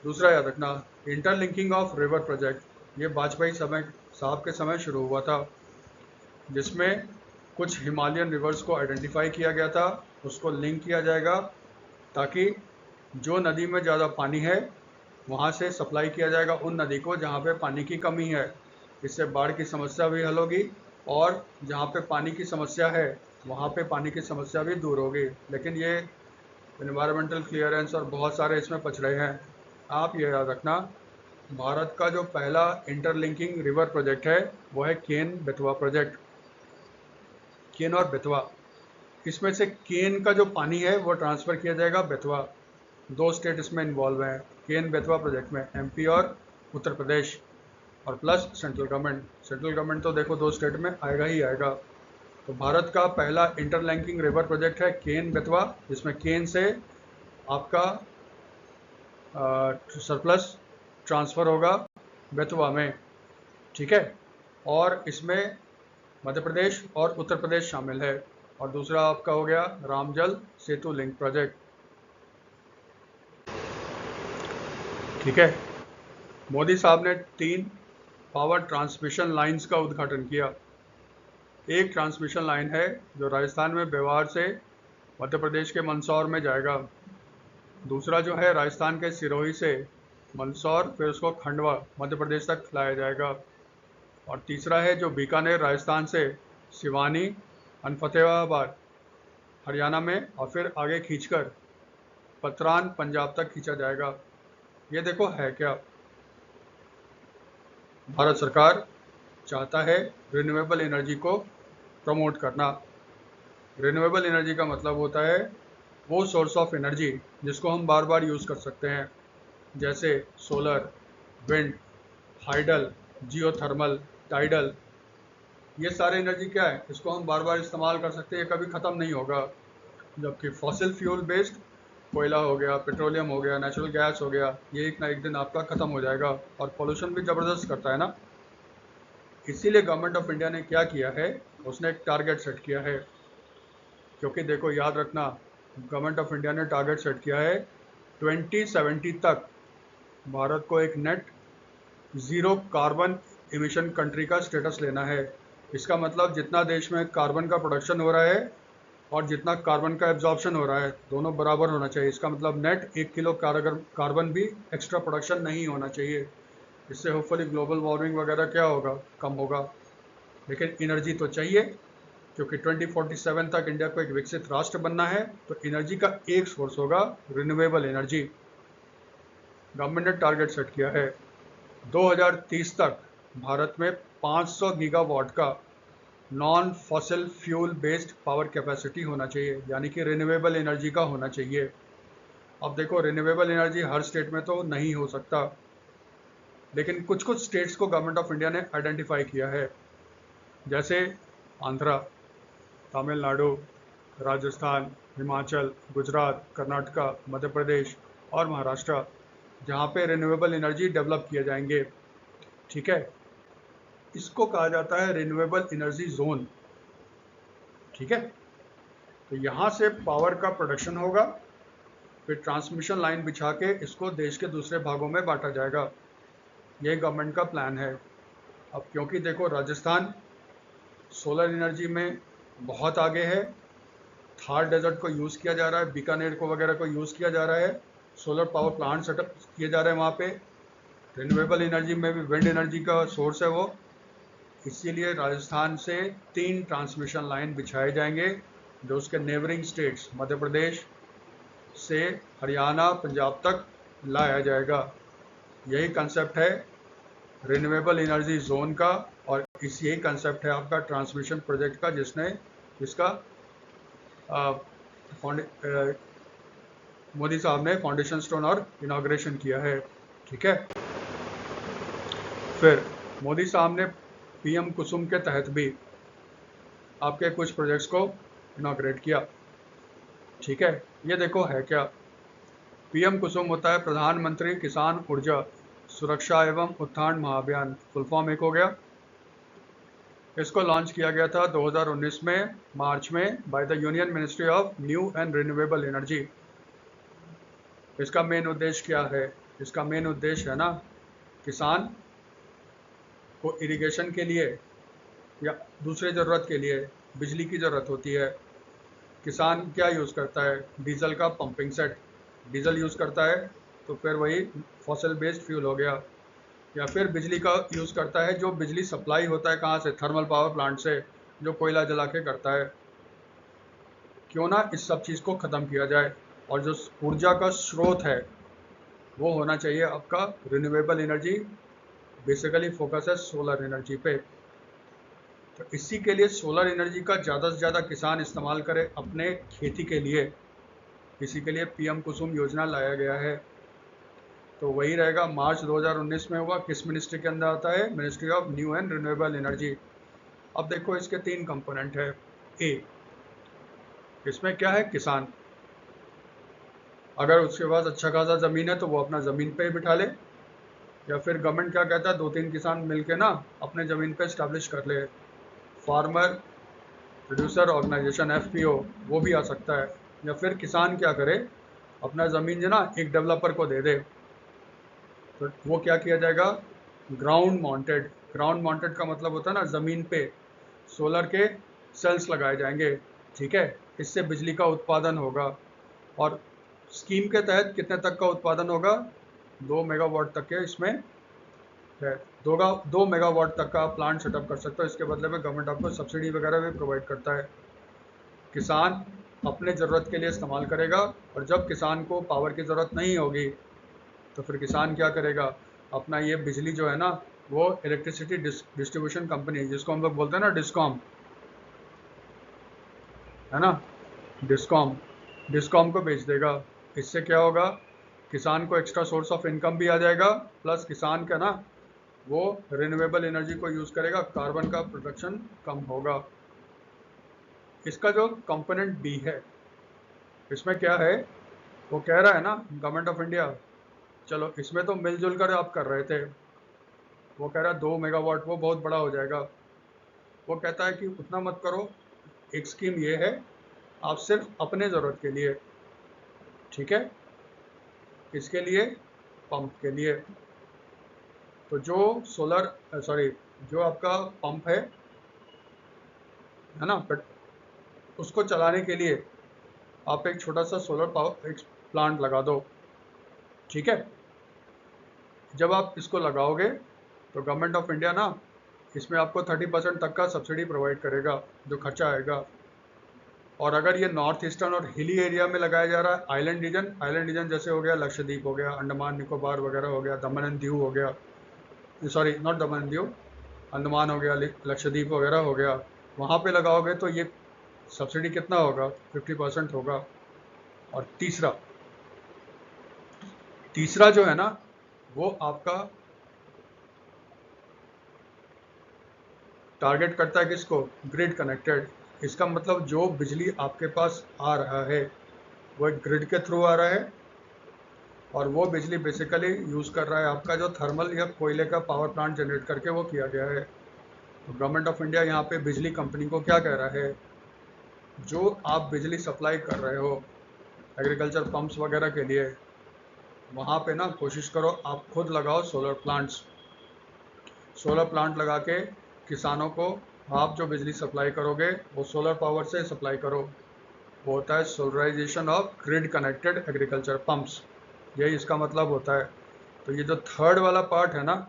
[SPEAKER 1] दूसरा याद रखना, इंटरलिंकिंग ऑफ रिवर प्रोजेक्ट, ये वाजपेयी साहब के समय शुरू हुआ था, जिसमें कुछ हिमालयन रिवर्स को आइडेंटिफाई किया गया था, उसको लिंक किया जाएगा ताकि जो नदी में ज़्यादा पानी है वहाँ से सप्लाई किया जाएगा उन नदी को जहाँ पे पानी की कमी है। इससे बाढ़ की समस्या भी हल होगी और जहाँ पे पानी की समस्या है वहाँ पे पानी की समस्या भी दूर होगी। लेकिन ये इन्वायरमेंटल क्लियरेंस और बहुत सारे इसमें पछड़े हैं। आप ये याद रखना, भारत का जो पहला इंटरलिंकिंग रिवर प्रोजेक्ट है वो है केन बेतवा प्रोजेक्ट। केन और बेतवा, इसमें से केन का जो पानी है वो ट्रांसफ़र किया जाएगा बेतवा। 2 स्टेट इसमें इन्वॉल्व हैं केन बेतवा प्रोजेक्ट में, MP और उत्तर प्रदेश, और plus central government. Central government तो देखो 2 स्टेट में आएगा ही आएगा। तो भारत का पहला इंटरलिंकिंग रिवर प्रोजेक्ट है केन बेतवा, जिसमें केन से आपका सरप्लस ट्रांसफ़र होगा बेतवा में, ठीक है। और इसमें मध्य प्रदेश और उत्तर प्रदेश शामिल है। और दूसरा आपका हो गया रामजल सेतु लिंक प्रोजेक्ट, ठीक है। मोदी साहब ने 3 पावर ट्रांसमिशन लाइंस का उद्घाटन किया। एक ट्रांसमिशन लाइन है जो राजस्थान में बेवार से मध्य प्रदेश के मंदसौर में जाएगा। दूसरा जो है राजस्थान के सिरोही से मंदसौर, फिर उसको खंडवा मध्य प्रदेश तक लाया जाएगा। और तीसरा है जो बीकानेर राजस्थान से सिवानी एंड फतेहाबाद हरियाणा में और फिर आगे खींचकर पतरान पंजाब तक खींचा जाएगा। ये देखो है क्या, भारत सरकार चाहता है रिन्यूएबल एनर्जी को प्रमोट करना। रिन्यूएबल एनर्जी का मतलब होता है वो सोर्स ऑफ एनर्जी जिसको हम बार बार यूज़ कर सकते हैं, जैसे solar, wind, hydel, geothermal, tidal. ये सारे एनर्जी क्या है, इसको हम बार बार इस्तेमाल कर सकते हैं, ये कभी ख़त्म नहीं होगा। जबकि फॉसिल फ्यूल बेस्ड कोयला हो गया, पेट्रोलियम हो गया, नेचुरल गैस हो गया, ये एक ना एक दिन आपका ख़त्म हो जाएगा और पोल्यूशन भी ज़बरदस्त करता है ना। इसीलिए गवर्नमेंट ऑफ इंडिया ने क्या किया है, उसने एक टारगेट सेट किया है। क्योंकि देखो याद रखना, गवर्नमेंट ऑफ इंडिया ने टारगेट सेट किया है 2070 तक भारत को एक net zero carbon emission country का स्टेटस लेना है। इसका मतलब जितना देश में कार्बन का प्रोडक्शन हो रहा है और जितना कार्बन का एब्जॉर्प्शन हो रहा है दोनों बराबर होना चाहिए। इसका मतलब नेट 1 किलो कार्बन भी एक्स्ट्रा प्रोडक्शन नहीं होना चाहिए। इससे होपफुली ग्लोबल वार्मिंग वगैरह क्या होगा, कम होगा। लेकिन एनर्जी तो चाहिए, क्योंकि 2047 तक इंडिया को एक विकसित राष्ट्र बनना है, तो एनर्जी का एक सोर्स होगा रिन्यूएबल एनर्जी। गवर्नमेंट ने टारगेट सेट किया है 2030 तक भारत में 500 गीगावाट का non fossil fuel based power capacity होना चाहिए, यानी कि रिन्यूएबल एनर्जी का होना चाहिए। अब देखो रिन्यूएबल एनर्जी हर स्टेट में तो नहीं हो सकता, लेकिन कुछ कुछ स्टेट्स को गवर्नमेंट ऑफ इंडिया ने आइडेंटिफाई किया है, जैसे आंध्रा, तमिलनाडु, राजस्थान, हिमाचल, गुजरात, कर्नाटका, मध्य प्रदेश और महाराष्ट्र, जहाँ पे रिन्यूएबल एनर्जी डेवलप किए जाएंगे। ठीक है, इसको कहा जाता है रिन्यूएबल एनर्जी जोन। ठीक है, तो यहाँ से पावर का प्रोडक्शन होगा, फिर ट्रांसमिशन लाइन बिछा के इसको देश के दूसरे भागों में बांटा जाएगा। ये गवर्नमेंट का प्लान है। अब क्योंकि देखो राजस्थान सोलर एनर्जी में बहुत आगे है, थार डेजर्ट को यूज़ किया जा रहा है, बीकानेर को वगैरह को यूज़ किया जा रहा है, सोलर पावर प्लांट सेटअप किए जा रहे हैं वहाँ पे। रिन्यूएबल एनर्जी में भी विंड एनर्जी का सोर्स है वो। इसीलिए राजस्थान से 3 ट्रांसमिशन लाइन बिछाए जाएंगे जो उसके नेबरिंग स्टेट्स मध्य प्रदेश से हरियाणा, पंजाब तक लाया जाएगा। यही कंसेप्ट है रिन्यूएबल एनर्जी जोन का, और यही कंसेप्ट है आपका ट्रांसमिशन प्रोजेक्ट का, जिसका मोदी साहब ने फाउंडेशन स्टोन और इनाग्रेशन किया है। ठीक है, फिर मोदी साहब ने पीएम कुसुम के तहत भी आपके कुछ प्रोजेक्ट्स को इनाग्रेट किया। ठीक है, ये देखो है क्या, पीएम कुसुम होता है प्रधानमंत्री किसान ऊर्जा सुरक्षा एवं उत्थान महाअभियान, फुल फॉर्म एक हो गया। इसको लॉन्च किया गया था 2019 में मार्च में by the union ministry of new and renewable energy. इसका मेन उद्देश्य क्या है, इसका मेन उद्देश्य है ना, किसान को इरिगेशन के लिए या दूसरे ज़रूरत के लिए बिजली की ज़रूरत होती है। किसान क्या यूज़ करता है, डीजल का पंपिंग सेट, डीजल यूज़ करता है तो फिर वही फॉसिल बेस्ड फ्यूल हो गया, या फिर बिजली का यूज़ करता है जो बिजली सप्लाई होता है कहाँ से, थर्मल पावर प्लांट से, जो कोयला जला के करता है। क्यों ना इस सब चीज़ को ख़त्म किया जाए, और जो ऊर्जा का स्रोत है वो होना चाहिए आपका रिन्यूएबल एनर्जी। बेसिकली फोकस है सोलर एनर्जी पे। तो इसी के लिए सोलर एनर्जी का ज़्यादा से ज़्यादा किसान इस्तेमाल करें अपने खेती के लिए, इसी के लिए पीएम कुसुम योजना लाया गया है। तो वही रहेगा, मार्च 2019 में हुआ, किस मिनिस्ट्री के अंदर आता है, ministry of new and renewable energy. अब देखो इसके 3 कंपोनेंट है। ए, इसमें क्या है, किसान अगर उसके पास अच्छा खासा ज़मीन है तो वो अपना ज़मीन पे ही बिठा ले, या फिर गवर्नमेंट क्या कहता है 2-3 किसान मिलके ना अपने ज़मीन पे इस्टेब्लिश कर ले, फार्मर प्रोड्यूसर ऑर्गेनाइजेशन एफपीओ, वो भी आ सकता है। या फिर किसान क्या करे, अपना ज़मीन जो ना एक डेवलपर को दे दे, तो वो क्या किया जाएगा, ग्राउंड माउंटेड। ग्राउंड माउंटेड का मतलब होता है ना, ज़मीन पे सोलर के सेल्स लगाए जाएंगे। ठीक है, इससे बिजली का उत्पादन होगा, और स्कीम के तहत कितने तक का उत्पादन होगा, 2 मेगावाट तक के इसमें है। 2 मेगावाट तक का आप प्लांट सेटअप कर सकते हो। इसके बदले में गवर्नमेंट आपको सब्सिडी वगैरह भी प्रोवाइड करता है। किसान अपने ज़रूरत के लिए इस्तेमाल करेगा, और जब किसान को पावर की ज़रूरत नहीं होगी तो फिर किसान क्या करेगा, अपना ये बिजली जो है ना, वो इलेक्ट्रिसिटी डिस्ट्रीब्यूशन कंपनी, जिसको हम लोग बोलते हैं ना डिस्कॉम, है ना, डिस्कॉम, डिस्कॉम को बेच देगा। इससे क्या होगा, किसान को एक्स्ट्रा सोर्स ऑफ इनकम भी आ जाएगा, प्लस किसान का ना वो रिन्यूएबल एनर्जी को यूज़ करेगा, कार्बन का प्रोडक्शन कम होगा। इसका जो कंपोनेंट बी है, इसमें क्या है, वो कह रहा है ना गवर्नमेंट ऑफ इंडिया, चलो इसमें तो मिलजुल कर आप कर रहे थे, वो कह रहा है 2 मेगावाट वो बहुत बड़ा हो जाएगा। वो कहता है कि उतना मत करो, एक स्कीम ये है, आप सिर्फ अपने ज़रूरत के लिए, ठीक है, किसके लिए, पंप के लिए। तो जो सोलर सॉरी जो आपका पंप है ना, बट उसको चलाने के लिए आप एक छोटा सा सोलर पावर एक प्लांट लगा दो, ठीक है। जब आप इसको लगाओगे तो गवर्नमेंट ऑफ इंडिया ना इसमें आपको 30% तक का सब्सिडी प्रोवाइड करेगा, जो खर्चा आएगा। और अगर ये नॉर्थ ईस्टर्न और हिली एरिया में लगाया जा रहा है, आइलैंड रीजन जैसे हो गया लक्षद्वीप हो गया, अंडमान निकोबार वगैरह हो गया, दमन एंड दीव हो गया, sorry not Daman and Diu, Andaman हो गया, लक्षद्वीप वगैरह हो गया, वहाँ पे लगाओगे तो ये सब्सिडी कितना होगा, 50% होगा। और तीसरा तीसरा जो है ना, वो आपका टारगेट करता है किसको, ग्रिड कनेक्टेड। इसका मतलब जो बिजली आपके पास आ रहा है वो एक ग्रिड के थ्रू आ रहा है, और वो बिजली बेसिकली यूज़ कर रहा है आपका जो थर्मल या कोयले का पावर प्लांट जनरेट करके वो किया गया है। तो गवर्नमेंट ऑफ इंडिया यहाँ पे बिजली कंपनी को क्या कह रहा है, जो आप बिजली सप्लाई कर रहे हो एग्रीकल्चर पंप्स वगैरह के लिए, वहाँ पे ना कोशिश करो आप खुद लगाओ सोलर प्लांट लगा के किसानों को आप जो बिजली सप्लाई करोगे वो सोलर पावर से सप्लाई करो। वो होता है solarisation of grid connected agriculture pumps, यही इसका मतलब होता है। तो ये जो थर्ड वाला पार्ट है ना,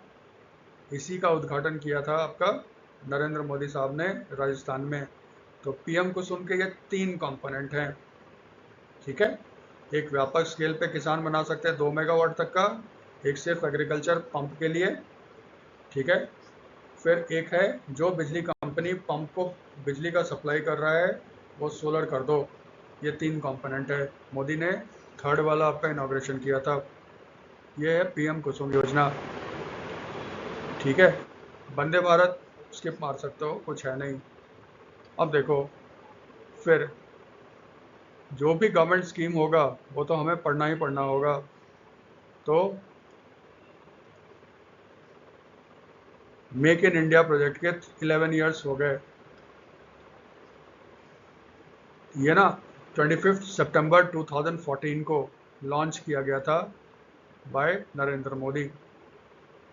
[SPEAKER 1] इसी का उद्घाटन किया था आपका नरेंद्र मोदी साहब ने राजस्थान में। तो पीएम को सुन के ये 3 कंपोनेंट हैं, ठीक है। एक व्यापक स्केल पे किसान बना सकते हैं 2 मेगावाट तक का, एक सिर्फ एग्रीकल्चर पंप के लिए, ठीक है। फिर एक है जो बिजली कंपनी पंप को बिजली का सप्लाई कर रहा है वो सोलर कर दो। ये 3 कंपोनेंट है। मोदी ने थर्ड वाला आपका इनॉग्रेशन किया था। ये है पीएम कुसुम योजना, ठीक है। वंदे भारत स्किप मार सकते हो, कुछ है नहीं। अब देखो, फिर जो भी गवर्नमेंट स्कीम होगा वो तो हमें पढ़ना ही पढ़ना होगा। तो मेक इन इंडिया प्रोजेक्ट के 11 ईयर्स हो गए। ये ना 25 सितंबर 2014 को लॉन्च किया गया था बाय नरेंद्र मोदी।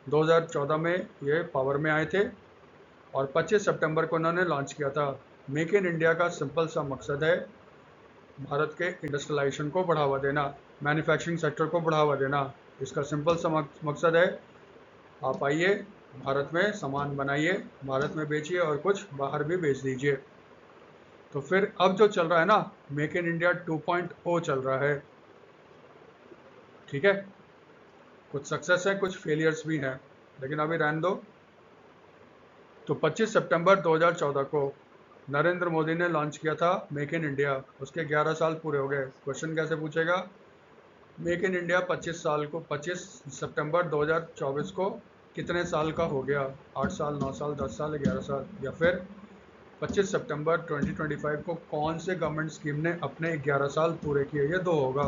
[SPEAKER 1] 2014 में ये पावर में आए थे और 25 सितंबर को उन्होंने लॉन्च किया था। मेक इन इंडिया का सिंपल सा मकसद है भारत के इंडस्ट्रियलाइजेशन को बढ़ावा देना, मैन्युफैक्चरिंग सेक्टर को बढ़ावा देना। इसका सिंपल सा मकसद है, आप आइए भारत में सामान बनाइए, भारत में बेचिए और कुछ बाहर भी बेच दीजिए। तो फिर अब जो चल रहा है ना, मेक इन इंडिया 2.0 चल रहा है, ठीक है। कुछ सक्सेस है, कुछ फेलियर्स भी हैं, लेकिन अभी रहने दो। तो 25 सितंबर 2014 को नरेंद्र मोदी ने लॉन्च किया था मेक इन इंडिया। उसके 11 साल पूरे हो गए। क्वेश्चन कैसे पूछेगा, मेक इन इंडिया 25 सितंबर 2024 को कितने साल का हो गया, 8 साल, 9 साल, 10 साल, 11 साल, या फिर 25 सितंबर 2025 को कौन से गवर्नमेंट स्कीम ने अपने 11 साल पूरे किए, ये 2 होगा।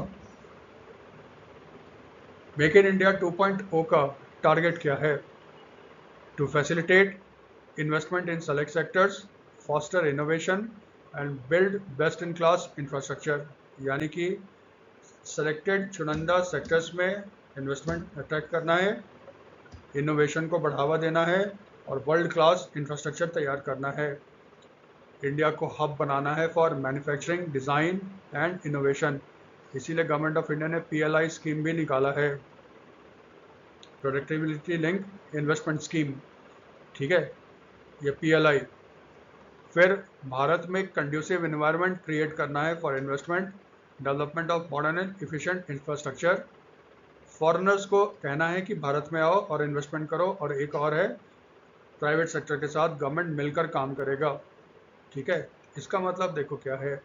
[SPEAKER 1] मेक इन इंडिया 2.0 का टारगेट क्या है, to facilitate investment in select sectors, foster innovation and build best in class infrastructure। यानी कि सेलेक्टेड चुनिंदा सेक्टर्स में इन्वेस्टमेंट अट्रैक्ट करना है, इनोवेशन को बढ़ावा देना है और वर्ल्ड क्लास इंफ्रास्ट्रक्चर तैयार करना है। इंडिया को हब बनाना है for manufacturing, design and innovation. इसीलिए गवर्नमेंट ऑफ इंडिया ने PLI स्कीम भी निकाला है। प्रोडक्टिविटी लिंक इन्वेस्टमेंट स्कीम, ठीक है, ये PLI। फिर भारत में कंड्यूसिव इन्वायरमेंट क्रिएट करना है for investment, development of modern and efficient infrastructure. Foreigners को कहना है कि भारत में आओ और इन्वेस्टमेंट करो, और एक और है प्राइवेट सेक्टर के साथ गवर्नमेंट मिलकर काम करेगा, ठीक है। इसका मतलब देखो क्या है,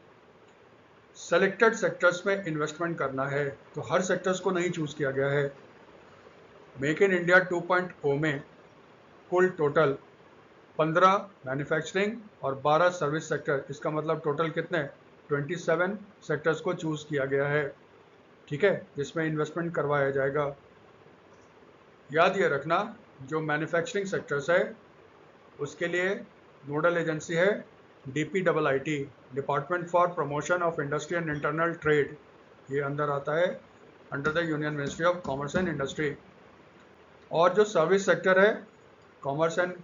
[SPEAKER 1] सेलेक्टेड सेक्टर्स में इन्वेस्टमेंट करना है, तो हर सेक्टर्स को नहीं चूज किया गया है। मेक इन इंडिया 2.0 में कुल टोटल 15 मैन्युफैक्चरिंग और 12 सर्विस सेक्टर, इसका मतलब टोटल कितने 27 सेक्टर्स को चूज किया गया है, ठीक है, जिसमें इन्वेस्टमेंट करवाया जाएगा। याद ये रखना, जो मैन्युफैक्चरिंग सेक्टर्स है उसके लिए नोडल एजेंसी है DPIIT, department for promotion of industry and internal trade, ये अंदर आता है under the union ministry of commerce and industry. और जो सर्विस सेक्टर है, कॉमर्स एंड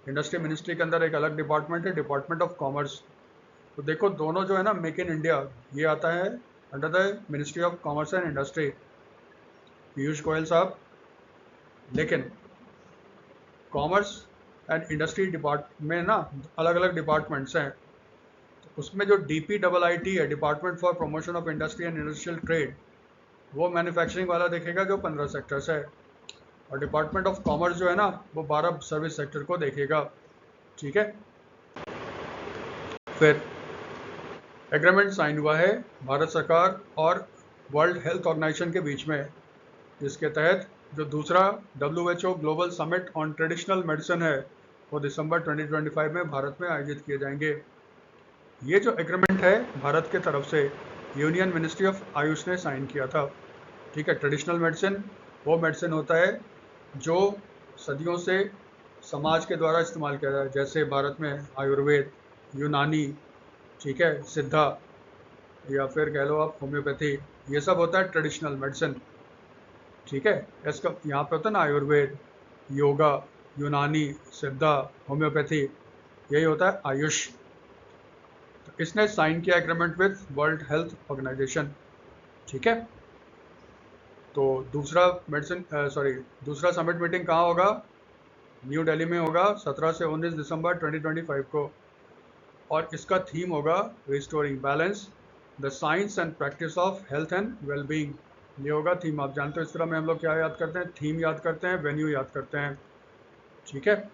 [SPEAKER 1] इंडस्ट्री मिनिस्ट्री के अंदर एक अलग डिपार्टमेंट है, डिपार्टमेंट ऑफ कॉमर्स। तो देखो दोनों जो है ना, मेक इन इंडिया ये आता है under the ministry of commerce and industry, Piyush Goyal साहब। लेकिन कॉमर्स एंड इंडस्ट्री में ना अलग अलग डिपार्टमेंट्स हैं, तो उसमें जो DPIIT है, department for promotion of industry and industrial trade, वो मैन्युफैक्चरिंग वाला देखेगा जो 15 सेक्टर्स है, और डिपार्टमेंट ऑफ कॉमर्स जो है ना वो 12 सर्विस सेक्टर को देखेगा, ठीक है। फिर एग्रीमेंट साइन हुआ है भारत सरकार और वर्ल्ड हेल्थ ऑर्गेनाइजेशन के बीच में, जिसके तहत जो दूसरा WHO global summit on traditional medicine है वो दिसंबर 2025 में भारत में आयोजित किए जाएंगे। ये जो एग्रीमेंट है भारत के तरफ से यूनियन मिनिस्ट्री ऑफ आयुष ने साइन किया था, ठीक है। ट्रेडिशनल मेडिसिन वो मेडिसिन होता है जो सदियों से समाज के द्वारा इस्तेमाल किया जाता है, जैसे भारत में आयुर्वेद, यूनानी, ठीक है, सिद्धा, या फिर कह लो आप होम्योपैथी, ये सब होता है ट्रेडिशनल मेडिसिन, ठीक है। इसका यहाँ पे होता है ना आयुर्वेद, योगा, यूनानी, सिद्धा, होम्योपैथी, यही होता है आयुष। तो इसने साइन किया agreement with World Health Organization, ठीक है। तो दूसरा समिट मीटिंग कहाँ होगा, न्यू दिल्ली में होगा 17 से 19 दिसंबर 2025 को, और इसका थीम होगा restoring balance, the science and practice of health and wellbeing, ये होगा थीम। आप जानते हो इस तरह में हम लोग क्या याद करते हैं, थीम याद करते हैं, वेन्यू याद करते हैं, ठीक है।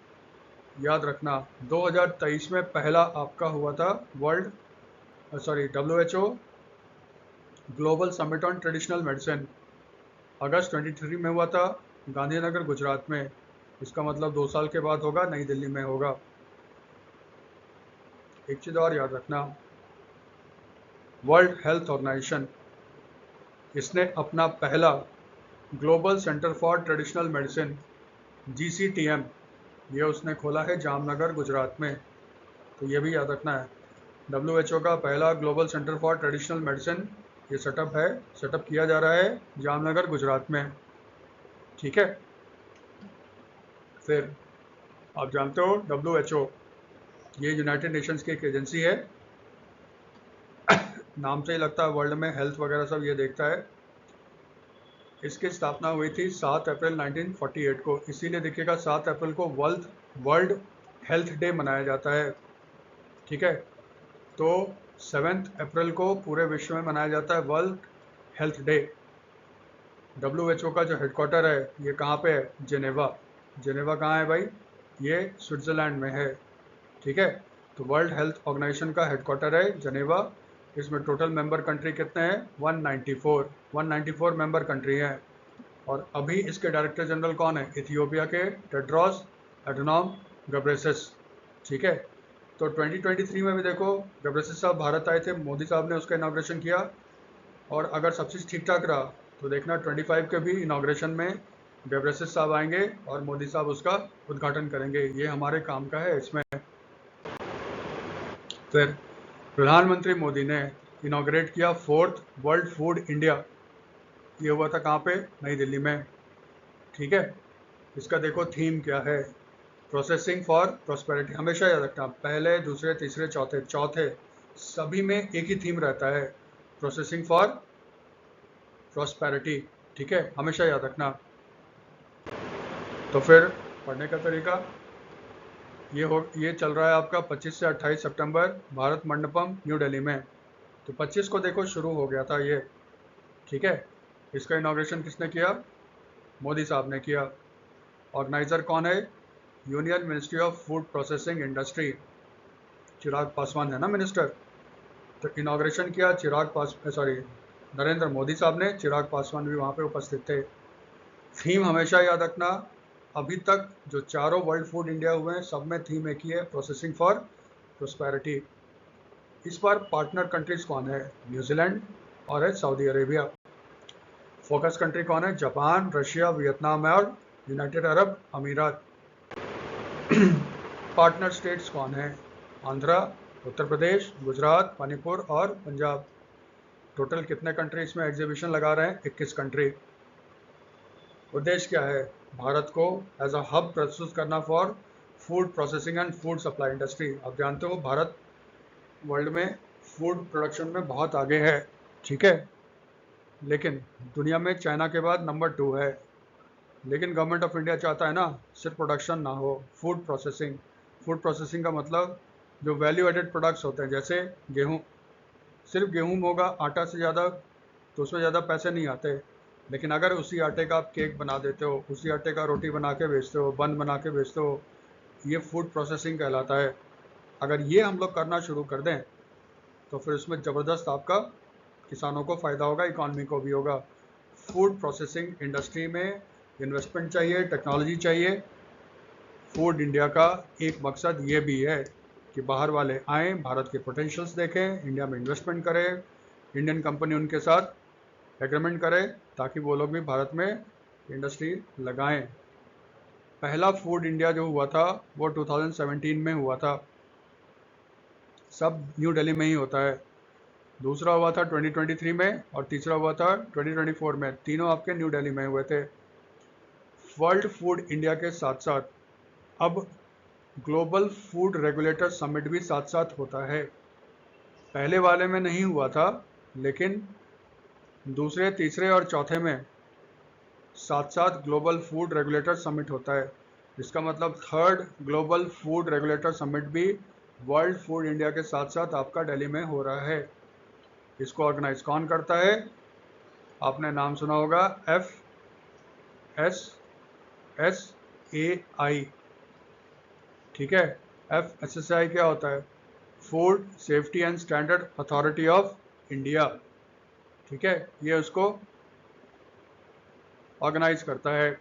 [SPEAKER 1] याद रखना 2023 में पहला आपका हुआ था WHO global summit on traditional medicine, अगस्त 23 में हुआ था गांधीनगर गुजरात में, इसका मतलब 2 साल के बाद होगा, नई दिल्ली में होगा। एक चीज़ और याद रखना, वर्ल्ड हेल्थ ऑर्गेनाइजेशन इसने अपना पहला global centre for traditional medicine GCTM ये उसने खोला है जामनगर गुजरात में, तो ये भी याद रखना है। WHO का पहला global centre for traditional medicine ये सेटअप किया जा रहा है जामनगर गुजरात में, ठीक है। फिर आप जानते हो WHO ये यूनाइटेड नेशंस की एक एजेंसी है, नाम से ही लगता है वर्ल्ड में हेल्थ वगैरह सब ये देखता है। इसकी स्थापना हुई थी 7 अप्रैल 1948 को, इसीलिए देखिएगा 7 अप्रैल को वर्ल्ड हेल्थ डे मनाया जाता है, ठीक है। तो 7 अप्रैल को पूरे विश्व में मनाया जाता है वर्ल्ड हेल्थ डे। WHO का जो हेडक्वार्टर है ये कहाँ पे है, जेनेवा कहाँ है भाई, ये स्विट्ज़रलैंड में है, ठीक है। तो वर्ल्ड हेल्थ ऑर्गेनाइजेशन का हेडक्वार्टर है जेनेवा। इसमें टोटल मेंबर कंट्री कितने हैं, 194 मेंबर कंट्री हैं। और अभी इसके डायरेक्टर जनरल कौन है, इथियोपिया के टेड्रोस एडनॉम गब्रेसस, ठीक है। तो 2023 में भी देखो गब्रेसस साहब भारत आए थे, मोदी साहब ने उसका इनाग्रेशन किया, और अगर सब चीज़ ठीक ठाक रहा तो देखना 25 के भी इनाग्रेशन में गब्रेसस साहब आएंगे और मोदी साहब उसका उद्घाटन करेंगे, ये हमारे काम का है इसमें। फिर प्रधानमंत्री मोदी ने इनाग्रेट किया 4th वर्ल्ड फूड इंडिया, ये हुआ था कहाँ पे, नई दिल्ली में, ठीक है। इसका देखो थीम क्या है, प्रोसेसिंग फॉर प्रॉस्पेरिटी, हमेशा याद रखना पहले दूसरे तीसरे चौथे सभी में एक ही थीम रहता है, प्रोसेसिंग फॉर प्रॉस्पेरिटी, ठीक है, हमेशा याद रखना। तो फिर पढ़ने का तरीका ये चल रहा है आपका 25 से 28 सितंबर भारत मंडपम न्यू दिल्ली में। तो 25 को देखो शुरू हो गया था ये, ठीक है। इसका इनॉग्रेशन किसने किया? मोदी साहब ने किया। ऑर्गेनाइजर कौन है? Union ministry of food processing industry, Chirag Paswan है ना मिनिस्टर। तो इनॉग्रेशन किया नरेंद्र मोदी साहब ने, चिराग पासवान भी वहाँ पे उपस्थित थे। थीम हमेशा याद रखना, अभी तक जो चारों वर्ल्ड फूड इंडिया हुए हैं सब में थीम एक ही है, प्रोसेसिंग फॉर प्रोस्पेरिटी। इस बार पार्टनर कंट्रीज कौन है? न्यूजीलैंड और है सऊदी अरेबिया। फोकस कंट्री कौन है? जापान, रशिया, वियतनाम और यूनाइटेड अरब अमीरात। पार्टनर स्टेट्स कौन है? आंध्रा, उत्तर प्रदेश, गुजरात, मणिपुर और पंजाब। टोटल कितने कंट्री इसमें एग्जीबिशन लगा रहे हैं? 21 कंट्री। उद्देश्य क्या है? भारत को एज अ हब प्रस्तुत करना for food processing and food supply industry. आप जानते हो भारत वर्ल्ड में फूड प्रोडक्शन में बहुत आगे है, ठीक है, लेकिन दुनिया में चाइना के बाद नंबर 2 है। लेकिन गवर्नमेंट ऑफ इंडिया चाहता है ना सिर्फ प्रोडक्शन ना हो, फूड प्रोसेसिंग। फूड प्रोसेसिंग का मतलब जो वैल्यू एडेड प्रोडक्ट्स होते हैं, जैसे गेहूँ, सिर्फ गेहूँ होगा आटा से ज़्यादा तो उसमें ज़्यादा पैसे नहीं आते। लेकिन अगर उसी आटे का आप केक बना देते हो, उसी आटे का रोटी बना के बेचते हो, बन बना के बेचते हो, ये फूड प्रोसेसिंग कहलाता है। अगर ये हम लोग करना शुरू कर दें तो फिर उसमें ज़बरदस्त आपका किसानों को फ़ायदा होगा, इकॉनमी को भी होगा। फूड प्रोसेसिंग इंडस्ट्री में इन्वेस्टमेंट चाहिए, टेक्नोलॉजी चाहिए। फूड इंडिया का एक मकसद ये भी है कि बाहर वाले आएँ, भारत के पोटेंशियल्स देखें, इंडिया में इन्वेस्टमेंट करें, इंडियन कंपनी उनके साथ एग्रीमेंट करे ताकि वो लोग भी भारत में इंडस्ट्री लगाएं। पहला फूड इंडिया जो हुआ था वो 2017 में हुआ था, सब न्यू दिल्ली में ही होता है। दूसरा हुआ था 2023 में और तीसरा हुआ था 2024 में, तीनों आपके न्यू दिल्ली में हुए थे। वर्ल्ड फूड इंडिया के साथ साथ अब ग्लोबल फूड रेगुलेटर समिट भी साथ साथ होता है। पहले वाले में नहीं हुआ था, लेकिन दूसरे, तीसरे और चौथे में साथ साथ ग्लोबल फूड रेगुलेटर समिट होता है। इसका मतलब third global food regulator summit भी वर्ल्ड फूड इंडिया के साथ साथ आपका दिल्ली में हो रहा है। इसको ऑर्गेनाइज कौन करता है? आपने नाम सुना होगा, FSSAI, ठीक है। FSSAI क्या होता है? Food safety and standard authority of India, ठीक है, ये उसको ऑर्गेनाइज करता है।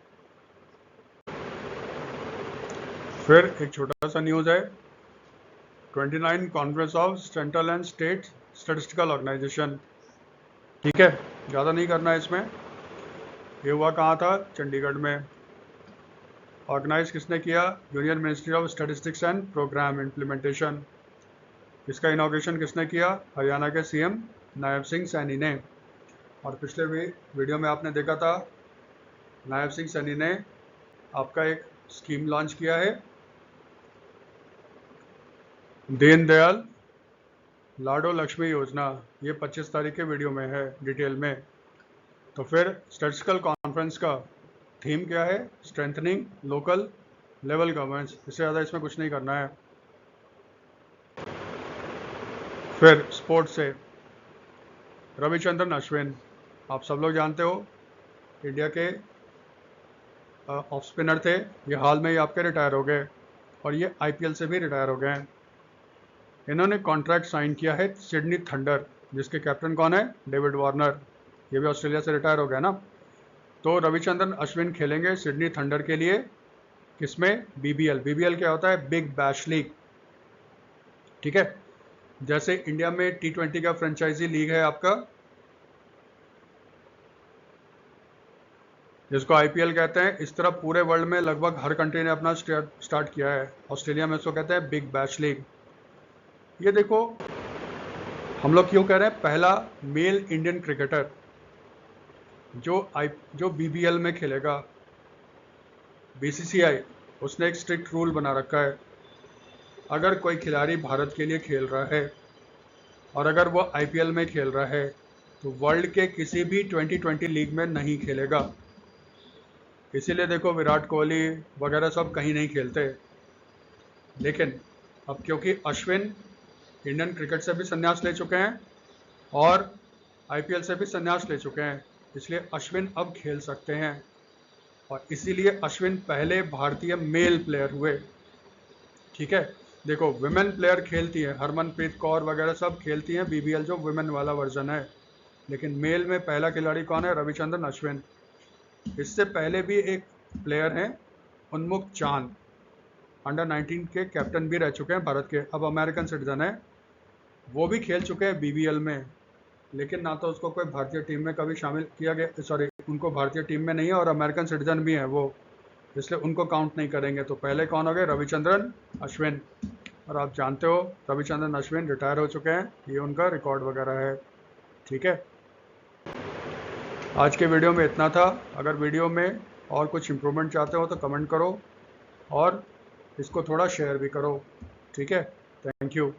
[SPEAKER 1] फिर एक छोटा सा न्यूज़ है, 29 conference of central and state statistical organisation, ठीक है, ज़्यादा नहीं करना है इसमें। ये हुआ कहाँ था? चंडीगढ़ में। ऑर्गेनाइज किसने किया? Union ministry of statistics and programme implementation. इसका इनॉग्रेशन किसने किया? हरियाणा के CM नायब सिंह सैनी ने। और पिछले वीडियो में आपने देखा था नायब सिंह सैनी ने आपका एक स्कीम लॉन्च किया है, दीनदयाल लाडो लक्ष्मी योजना। ये 25 तारीख के वीडियो में है डिटेल में। तो फिर स्टैटिस्टिकल कॉन्फ्रेंस का थीम क्या है? Strengthening local level governance. इससे ज़्यादा इसमें कुछ नहीं करना है। फिर स्पोर्ट्स से रविचंद्रन अश्विन, आप सब लोग जानते हो इंडिया के ऑफ स्पिनर थे। ये हाल में ही आपके रिटायर हो गए और ये IPL से भी रिटायर हो गए हैं। इन्होंने कॉन्ट्रैक्ट साइन किया है सिडनी थंडर, जिसके कैप्टन कौन है? David Warner. ये भी ऑस्ट्रेलिया से रिटायर हो गया ना। तो रविचंद्रन अश्विन खेलेंगे सिडनी थंडर के लिए, किसमें? BBL क्या होता है? बिग बैश लीग, ठीक है। जैसे इंडिया में T20 का फ्रेंचाइजी लीग है आपका, जिसको IPL कहते हैं, इस तरह पूरे वर्ल्ड में लगभग हर कंट्री ने अपना स्टार्ट किया है। ऑस्ट्रेलिया में इसको कहते हैं बिग बैश लीग। ये देखो हम लोग क्यों कह रहे हैं, पहला मेल इंडियन क्रिकेटर जो BBL में खेलेगा। BCCI उसने एक स्ट्रिक्ट रूल बना रखा है, अगर कोई खिलाड़ी भारत के लिए खेल रहा है और अगर वो IPL में खेल रहा है तो वर्ल्ड के किसी भी 2020 लीग में नहीं खेलेगा। इसीलिए देखो विराट कोहली वगैरह सब कहीं नहीं खेलते। लेकिन अब क्योंकि अश्विन इंडियन क्रिकेट से भी संन्यास ले चुके हैं और आईपीएल से भी संन्यास ले चुके हैं, इसलिए अश्विन अब खेल सकते हैं। और इसीलिए अश्विन पहले भारतीय मेल प्लेयर हुए। ठीक है, देखो विमेन प्लेयर खेलती है, हरमनप्रीत कौर वगैरह सब खेलती हैं बीबीएल, जो विमेन वाला वर्जन है। लेकिन मेल में पहला खिलाड़ी कौन है? रविचंद्रन अश्विन। इससे पहले भी एक प्लेयर हैं उन्मुक्त चांद, अंडर 19 के कैप्टन भी रह चुके हैं भारत के, अब अमेरिकन सिटीजन है, वो भी खेल चुके हैं बीबीएल में। लेकिन ना तो उसको कोई भारतीय टीम में कभी शामिल किया गया, सॉरी उनको भारतीय टीम में नहीं है, और अमेरिकन सिटीजन भी हैं वो, इसलिए उनको काउंट नहीं करेंगे। तो पहले कौन हो गए? रविचंद्रन अश्विन। और आप जानते हो रविचंद्रन अश्विन रिटायर हो चुके हैं, ये उनका रिकॉर्ड वगैरह है। ठीक है, आज के वीडियो में इतना था। अगर वीडियो में और कुछ इम्प्रूवमेंट चाहते हो तो कमेंट करो और इसको थोड़ा शेयर भी करो। ठीक है, थैंक यू।